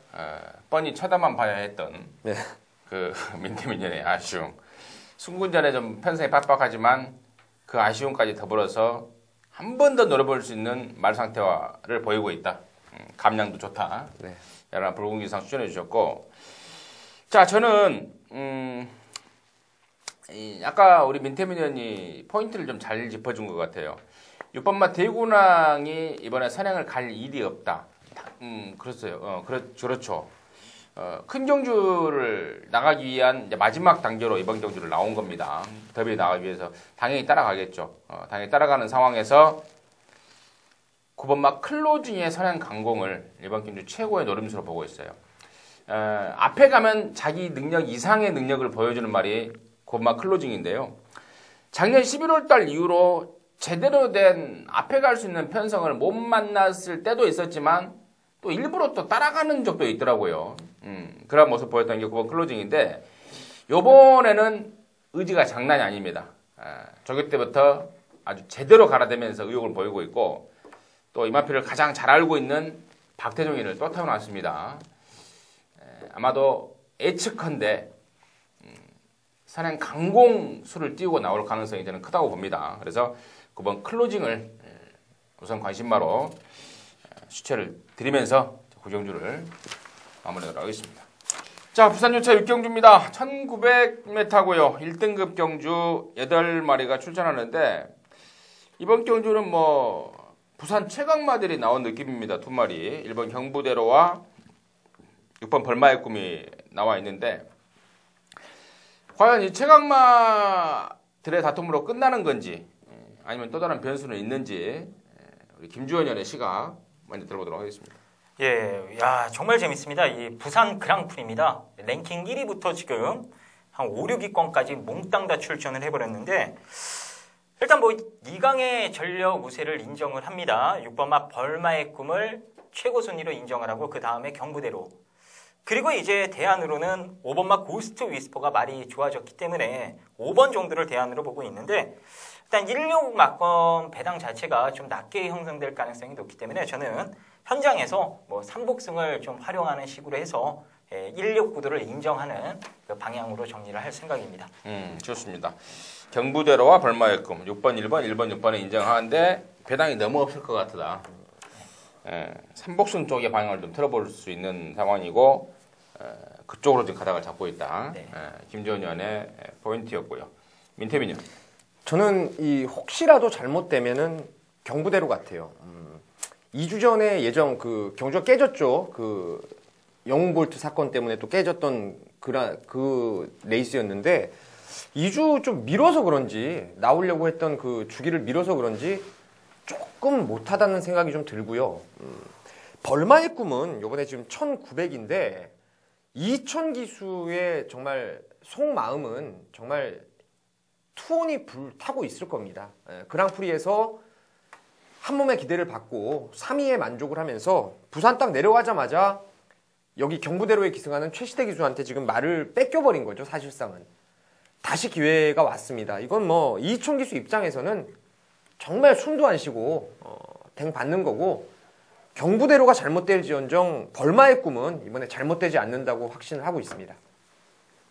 뻔히 쳐다만 봐야 했던 네. 그 민태민연의 아쉬움. 승군전에 좀 편성이 빡빡하지만 그 아쉬움까지 더불어서 한 번 더 노려볼 수 있는 말 상태화를 보이고 있다. 감량도 좋다. 네. 여러 붉은 기상 추천해 주셨고, 자 저는 아까 우리 민태민 의원이 포인트를 좀 잘 짚어준 것 같아요. 6번마 대구낭이 이번에 선행을 갈 일이 없다. 그렇어요. 그렇죠. 큰 경주를 나가기 위한 이제 마지막 단계로 이번 경주를 나온 겁니다. 더비에 나가기 위해서 당연히 따라가겠죠. 당연히 따라가는 상황에서 9번마 클로징의 선행 강공을 이번 경주 최고의 노림수로 보고 있어요. 앞에 가면 자기 능력 이상의 능력을 보여주는 말이 9번마 클로징인데요. 작년 11월 달 이후로 제대로 된 앞에 갈 수 있는 편성을 못 만났을 때도 있었지만 또 일부러 또 따라가는 적도 있더라고요. 그런 모습 보였던 게 9번 클로징인데 요번에는 의지가 장난이 아닙니다. 저기 때부터 아주 제대로 갈아대면서 의욕을 보이고 있고 또 이마표를 가장 잘 알고 있는 박태종이를 또 태워놨습니다. 아마도 예측컨대 선행 강공수를 띄우고 나올 가능성이 저는 크다고 봅니다. 그래서 9번 클로징을 우선 관심마로 추천을 드리면서 구경주를 마무리하도록 하겠습니다. 자, 부산유차 6경주입니다. 1900m고요. 1등급 경주 8마리가 출전하는데 이번 경주는 뭐 부산 최강마들이 나온 느낌입니다. 2마리. 1번 경부대로와 6번 벌마의 꿈이 나와 있는데 과연 이 최강마들의 다툼으로 끝나는 건지 아니면 또 다른 변수는 있는지 우리 김주원 의원의 시각 먼저 들어보도록 하겠습니다. 예, 야 정말 재밌습니다. 이 부산 그랑프리입니다. 랭킹 1위부터 지금 한 5, 6위권까지 몽땅 다 출전을 해버렸는데 일단 뭐 2강의 전력 우세를 인정을 합니다. 6번마 벌마의 꿈을 최고 순위로 인정을 하고 그 다음에 경부대로 그리고 이제 대안으로는 5번마 고스트 위스퍼가 말이 좋아졌기 때문에 5번 정도를 대안으로 보고 있는데 일단 16 막건 배당 자체가 좀 낮게 형성될 가능성이 높기 때문에 저는 현장에서 뭐 삼복승을 좀 활용하는 식으로 해서 16 구도를 인정하는 그 방향으로 정리를 할 생각입니다. 좋습니다. 경부대로와 벌마의 꿈 6번, 1번, 1번, 6번에 인정하는데 배당이 너무 없을 것 같다. 삼복승 쪽의 방향을 좀 틀어볼 수 있는 상황이고 그쪽으로 지금 가닥을 잡고 있다. 네. 김지원 의원의 포인트였고요. 민태민요. 저는 이 혹시라도 잘못되면은 경부대로 같아요. 2주 전에 예정 그 경주가 깨졌죠. 그 영웅볼트 사건 때문에 또 깨졌던 그 레이스였는데 2주 좀 미뤄서 그런지 나오려고 했던 그 주기를 미뤄서 그런지 조금 못하다는 생각이 좀 들고요. 벌마의 꿈은 이번에 지금 1900인데 2000 기수의 정말 속마음은 정말 투혼이 불타고 있을 겁니다. 그랑프리에서 한 몸의 기대를 받고 3위에 만족을 하면서 부산 딱 내려가자마자 여기 경부대로에 기승하는 최시대 기수한테 지금 말을 뺏겨버린 거죠. 사실상은. 다시 기회가 왔습니다. 이건 뭐 이촌 기수 입장에서는 정말 숨도 안 쉬고 댕 받는 거고 경부대로가 잘못될지언정 벌마의 꿈은 이번에 잘못되지 않는다고 확신을 하고 있습니다.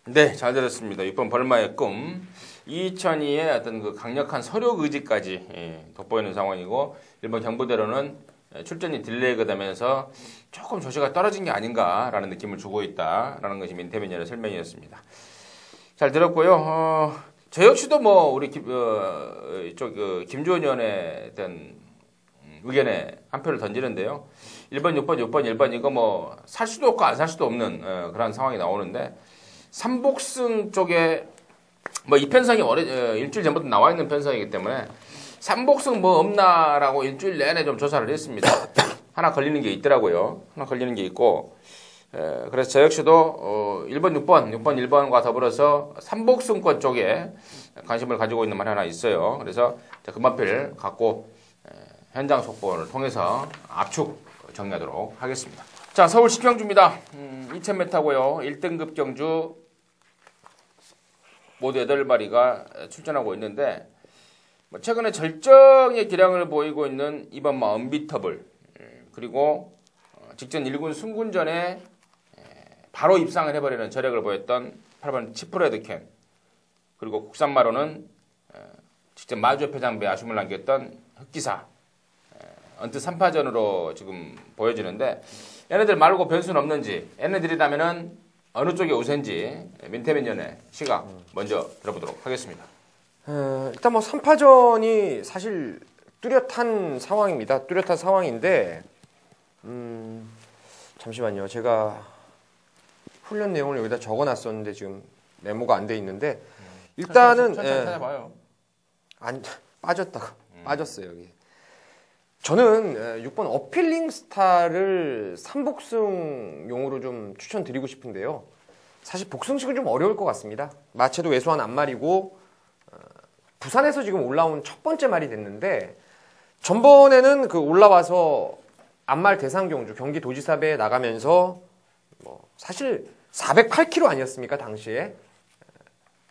네, 잘 들었습니다. 6번 벌마의 꿈. 2002의 어떤 그 강력한 서력 의지까지 돋보이는 상황이고 1번 경부대로는 출전이 딜레이가 되면서 조금 조시가 떨어진 게 아닌가라는 느낌을 주고 있다라는 것이 민태민 의원의 설명이었습니다. 잘 들었고요. 저 역시도 뭐 우리 김주원 의원에 대한 의견에 한 표를 던지는데요. 1번, 6번, 6번, 1번 이거 뭐 살 수도 없고 안 살 수도 없는 그런 상황이 나오는데 삼복승 쪽에 뭐 이 편성이 일주일 전부터 나와 있는 편성이기 때문에 삼복승 뭐 없나라고 일주일 내내 좀 조사를 했습니다. 하나 걸리는 게 있더라고요. 하나 걸리는 게 있고 그래서 저 역시도 1번, 6번, 6번, 1번과 더불어서 삼복승권 쪽에 관심을 가지고 있는 말이 하나 있어요. 그래서 금마표를 갖고 현장 속보를 통해서 압축 정리하도록 하겠습니다. 자, 서울 10경주입니다. 2000m고요. 1등급 경주 모두 8마리가 출전하고 있는데 최근에 절정의 기량을 보이고 있는 이번마 언비터블 그리고 직전 1군 승군전에 바로 입상을 해버리는 저력을 보였던 8번 치프레드캔 그리고 국산마로는 직접 마주의 표장부에 아쉬움을 남겼던 흑기사 언뜻 3파전으로 지금 보여지는데 얘네들 말고 변수는 없는지 얘네들이라면은 어느 쪽이 우세인지 민태민 의원의 시각 먼저 들어보도록 하겠습니다. 일단 뭐 3파전이 사실 뚜렷한 상황입니다. 뚜렷한 상황인데 잠시만요. 제가 훈련 내용을 여기다 적어놨었는데 지금 메모가 안 돼 있는데 일단은 천천히 찾아봐요. 안 빠졌다가 빠졌어요 여기. 저는 6번 어필링 스타를 3복승용으로 좀 추천드리고 싶은데요. 사실 복승식은 좀 어려울 것 같습니다. 마체도 왜소한 앞말이고 부산에서 지금 올라온 첫 번째 말이 됐는데 전번에는 그 올라와서 앞말 대상 경주 경기도지사배에 나가면서 뭐 사실 408kg 아니었습니까 당시에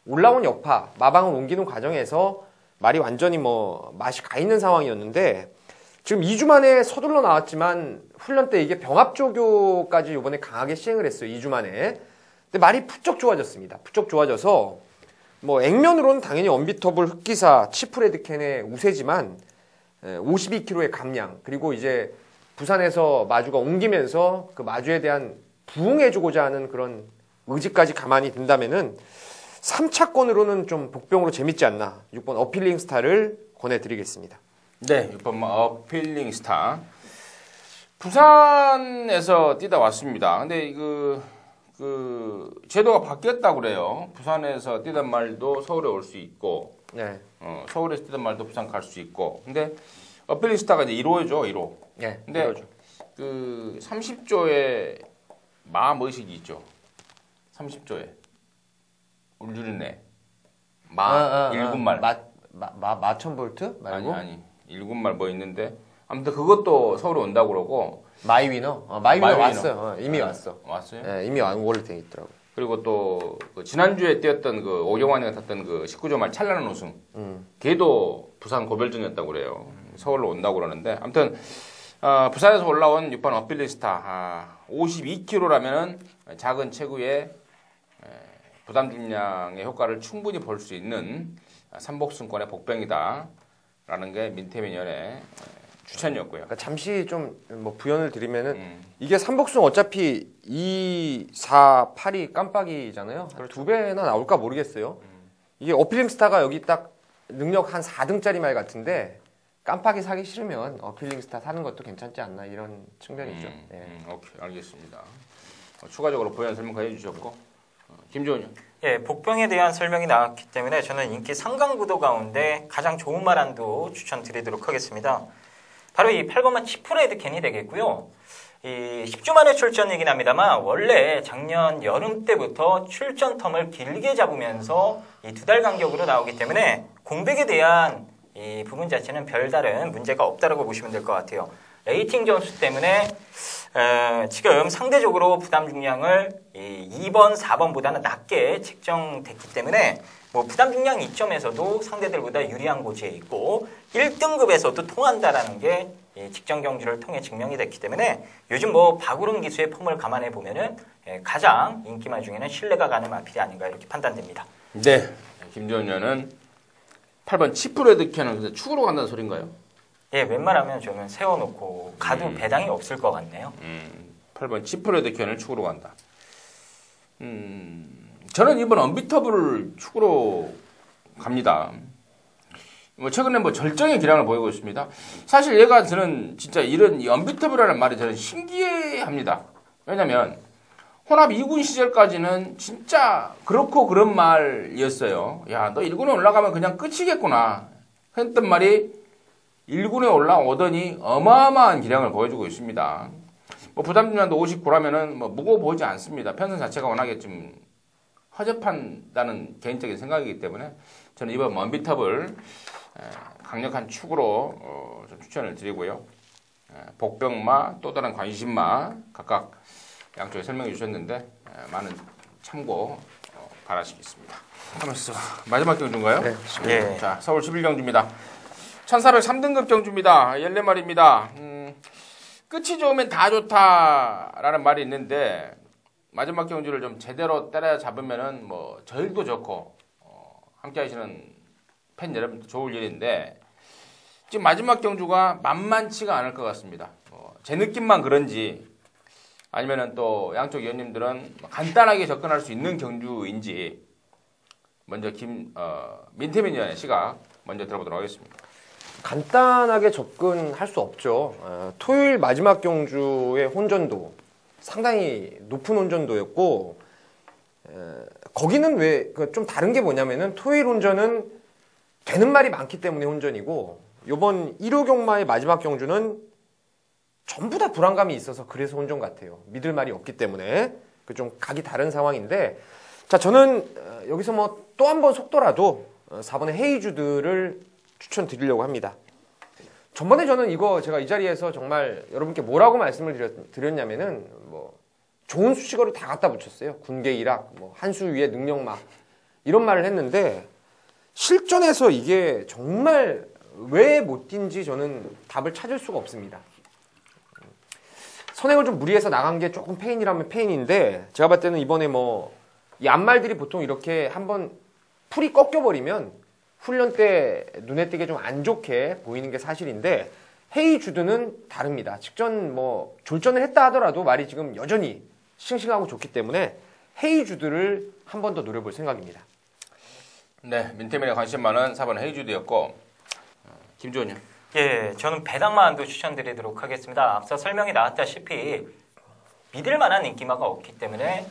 올라온 여파 마방을 옮기는 과정에서 말이 완전히 뭐 맛이 가 있는 상황이었는데 지금 2주 만에 서둘러 나왔지만 훈련 때 이게 병합조교까지 이번에 강하게 시행을 했어요. 2주 만에. 근데 말이 부쩍 좋아졌습니다. 부쩍 좋아져서 뭐 액면으로는 당연히 언비터블 흑기사 치프레드캔의 우세지만 52kg의 감량 그리고 이제 부산에서 마주가 옮기면서 그 마주에 대한 부응해주고자 하는 그런 의지까지 가만히 든다면은 3차권으로는 좀 복병으로 재밌지 않나 6번 어필링 스타를 권해드리겠습니다. 네, 6번 어필링 스타. 부산에서 뛰다 왔습니다. 근데 그 제도가 바뀌었다고 그래요. 부산에서 뛰던 말도 서울에 올 수 있고, 네. 서울에서 뛰던 말도 부산 갈 수 있고. 근데 어필링 스타가 이제 1호죠, 1호. 네. 근데 1호죠. 그 30조의 마머식이 있죠. 30조에 울주리네. 일군말. 마천볼트 말고? 아니. 일군말 뭐 있는데 아무튼 그것도 서울에 온다고 그러고 마이위너? 마이위너 마이위너. 왔어요. 이미 왔어. 왔어요. 예, 이미 온 걸로 돼 있더라고. 그리고 또그 지난주에 뛰었던 그 오경환이가 탔던 그 19조 말 찬란한 우승. 걔도 부산 고별전이었다고 그래요. 서울로 온다고 그러는데 아무튼 부산에서 올라온 6번 어필리스타 52kg라면은 작은 체구의 부담 중량의 효과를 충분히 볼 수 있는 삼복승권의 복병이다라는 게 민태민위원의 추천이었고요. 그러니까 잠시 좀 뭐 부연을 드리면은 이게 삼복승 어차피 2, 4, 8이 깜빡이잖아요. 두 배나 나올까 모르겠어요. 이게 어필링스타가 여기 딱 능력 한 4등짜리 말 같은데 깜빡이 사기 싫으면 어필링스타 사는 것도 괜찮지 않나 이런 측면이죠. 예. 오케이, 알겠습니다. 추가적으로 부연 설명 해주셨고 김조은요. 예, 복병에 대한 설명이 나왔기 때문에 저는 인기 상강구도 가운데 가장 좋은 말안도 추천드리도록 하겠습니다. 바로 이 8번만 치프레드캔이 되겠고요. 이 10주 만에 출전이긴 합니다만 원래 작년 여름 때부터 출전 텀을 길게 잡으면서 이 2달 간격으로 나오기 때문에 공백에 대한 이 부분 자체는 별다른 문제가 없다라고 보시면 될 것 같아요. 레이팅 점수 때문에 지금 상대적으로 부담 중량을 2번, 4번보다는 낮게 책정됐기 때문에 뭐 부담 중량 이점에서도 상대들보다 유리한 고지에 있고 1등급에서도 통한다라는 게 직전 경주를 통해 증명이 됐기 때문에 요즘 뭐 박우릉 기수의 폼을 감안해 보면은 가장 인기말 중에는 신뢰가 가는 마필이 아닌가 이렇게 판단됩니다. 네, 김조은 의원은 8번 치프레드캔은 축으로 간다는 소린가요? 예, 웬만하면 저는 세워놓고 가도 배당이 없을 것 같네요. 8번 치프레드캔을 축으로 간다. 저는 이번 언비터블을 축으로 갑니다. 뭐 최근에 뭐 절정의 기량을 보이고 있습니다. 사실 얘가 저는 진짜 이런 이 언비터블이라는 말이 저는 신기해합니다. 왜냐면 혼합 2군 시절까지는 진짜 그렇고 그런 말이었어요. 야, 너 1군에 올라가면 그냥 끝이겠구나 했던 말이 1군에 올라오더니 어마어마한 기량을 보여주고 있습니다. 뭐 부담 중량도 59라면은 뭐 무거워 보이지 않습니다. 편성 자체가 워낙에 좀 허접한다는 개인적인 생각이기 때문에 저는 이번 먼비탑을 강력한 축으로 좀 추천을 드리고요. 복병마, 또 다른 관심마 각각 양쪽에 설명해 주셨는데 많은 참고 바라시겠습니다. 하면서 마지막 경주인가요? 네. 예. 자, 서울 11경주입니다. 1403등급 경주입니다. 14마리입니다. 끝이 좋으면 다 좋다라는 말이 있는데 마지막 경주를 좀 제대로 때려잡으면은 뭐 저희도 좋고 함께 하시는 팬 여러분도 좋을 일인데 지금 마지막 경주가 만만치가 않을 것 같습니다. 제 느낌만 그런지 아니면은 또 양쪽 위원님들은 간단하게 접근할 수 있는 경주인지 먼저 민태민 위원의 시각 먼저 들어보도록 하겠습니다. 간단하게 접근할 수 없죠. 토요일 마지막 경주의 혼전도 상당히 높은 혼전도였고 거기는 왜 좀 다른 게 뭐냐면은 토요일 혼전은 되는 말이 많기 때문에 혼전이고 이번 1호 경마의 마지막 경주는 전부 다 불안감이 있어서 그래서 혼전 같아요. 믿을 말이 없기 때문에 좀 각이 다른 상황인데 자 저는 여기서 뭐 또 한 번 속더라도 4번의 헤이주드를 추천드리려고 합니다. 전번에 저는 이거 제가 이 자리에서 정말 여러분께 뭐라고 말씀을 드렸냐면은 뭐 좋은 수식어를 다 갖다 붙였어요. 군계 일학, 뭐 한수 위의 능력막 이런 말을 했는데 실전에서 이게 정말 왜 못 뛴지 저는 답을 찾을 수가 없습니다. 선행을 좀 무리해서 나간 게 조금 페인이라면 페인인데 제가 봤을 때는 이번에 뭐 이 앞말들이 보통 이렇게 한번 풀이 꺾여버리면 훈련 때 눈에 띄게 좀 안 좋게 보이는 게 사실인데 헤이주드는 다릅니다. 직전 뭐 졸전을 했다 하더라도 말이 지금 여전히 싱싱하고 좋기 때문에 헤이주드를 한 번 더 노려볼 생각입니다. 네, 민태민의 관심 많은 4번 헤이주드였고 김조은요. 예, 저는 배당만도 추천드리도록 하겠습니다. 앞서 설명이 나왔다시피 믿을 만한 인기마가 없기 때문에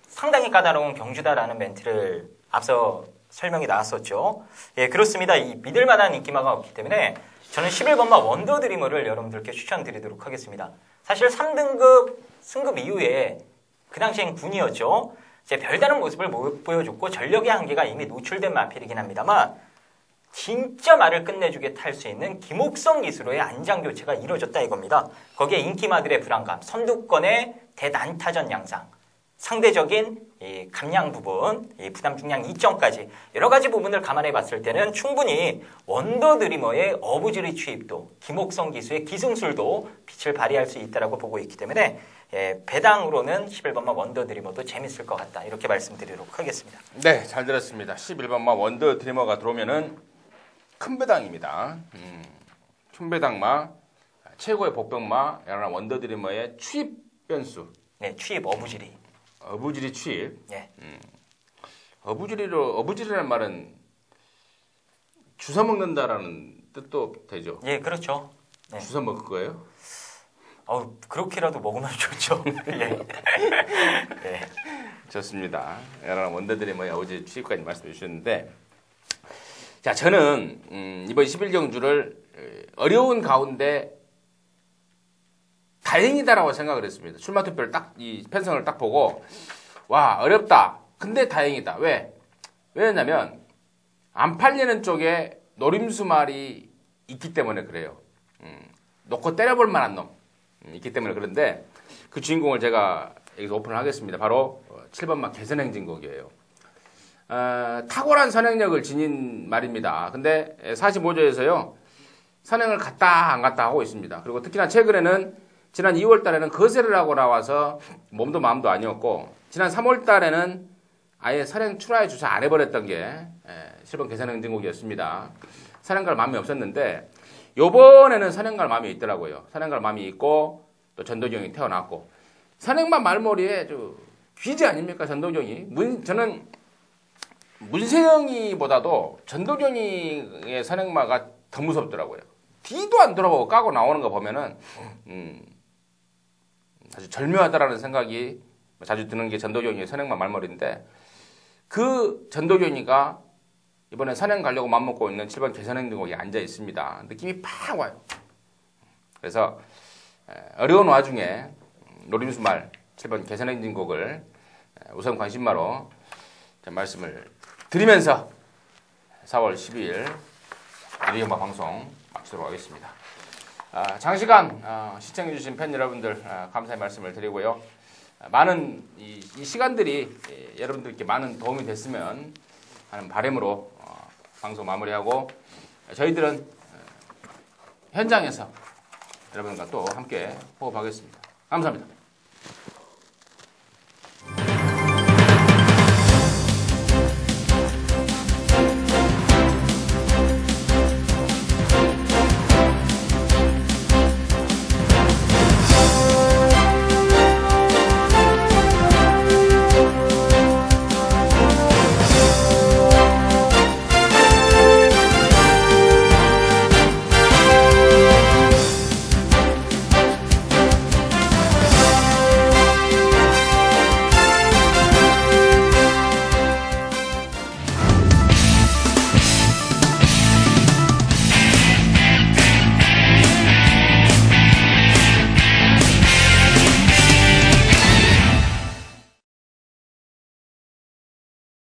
상당히 까다로운 경주다라는 멘트를 앞서 설명이 나왔었죠. 예, 그렇습니다. 이 믿을 만한 인기마가 없기 때문에 저는 11번마 원더드리머를 여러분들께 추천드리도록 하겠습니다. 사실 3등급 승급 이후에 그 당시엔 군이었죠. 이제 별다른 모습을 못 보여줬고 전력의 한계가 이미 노출된 마필이긴 합니다만 진짜 말을 끝내주게 탈 수 있는 김옥성 기수로의 안장 교체가 이루어졌다 이겁니다. 거기에 인기마들의 불안감, 선두권의 대난타전 양상, 상대적인 이 감량 부분, 이 부담 중량 이점까지 여러 가지 부분을 감안해 봤을 때는 충분히 원더 드리머의 어부지리 취입도, 김옥성 기수의 기승술도 빛을 발휘할 수 있다라고 보고 있기 때문에 배당으로는 11번마 원더 드리머도 재밌을 것 같다 이렇게 말씀드리도록 하겠습니다. 네, 잘 들었습니다. 11번마 원더 드리머가 들어오면은 큰 배당입니다. 큰 배당마, 최고의 복병마, 원더 드리머의 취입 변수. 네, 취입 어부지리. 어부지리 취입. 네. 어부지리라는 말은 주워 먹는다라는 뜻도 되죠. 예, 그렇죠. 네. 주워 먹을 거예요? 그렇게라도 먹으면 좋죠. 예. 네. 좋습니다. 여러 원더들이 어부지리 취입까지 말씀해 주셨는데, 자, 저는 이번 11경주를 어려운 가운데 다행이다라고 생각을 했습니다. 출마 투표를 이 편성을 딱 보고 와, 어렵다. 근데 다행이다. 왜냐면 안 팔리는 쪽에 노림수 말이 있기 때문에 그래요. 놓고 때려볼 만한 놈 있기 때문에 그런데 그 주인공을 제가 여기서 오픈을 하겠습니다. 바로 7번마 개선행진곡이에요. 탁월한 선행력을 지닌 말입니다. 근데 45조에서요. 선행을 갔다 안 갔다 하고 있습니다. 그리고 특히나 최근에는 지난 2월 달에는 거세를 하고 나와서 몸도 마음도 아니었고 지난 3월 달에는 아예 선행 출하에 주차 안 해버렸던 게 7번 개선행진곡이었습니다. 선행 갈 마음이 없었는데 요번에는 선행 갈 마음이 있더라고요. 선행 갈 마음이 있고 또 전도경이 태어났고 선행만 말머리에 귀지 아닙니까 전도경이. 저는 문세영이보다도 전도경이의 선행마가 더 무섭더라고요. 뒤도 안 돌아보고 까고 나오는 거 보면은 아주 절묘하다라는 생각이 자주 드는 게 전도경이의 선행마 말머리인데 그 전도경이가 이번에 선행 가려고 맘먹고 있는 7번 개선행진곡에 앉아 있습니다. 느낌이 팍 와요. 그래서 어려운 와중에 노림수 말 7번 개선행진곡을 우선 관심마로 말씀을 드리면서 4월 12일 일요일마 방송 마치도록 하겠습니다. 장시간 시청해주신 팬 여러분들 감사의 말씀을 드리고요. 많은 이 시간들이 여러분들께 많은 도움이 됐으면 하는 바람으로 방송 마무리하고 저희들은 현장에서 여러분과 또 함께 호흡하겠습니다. 감사합니다.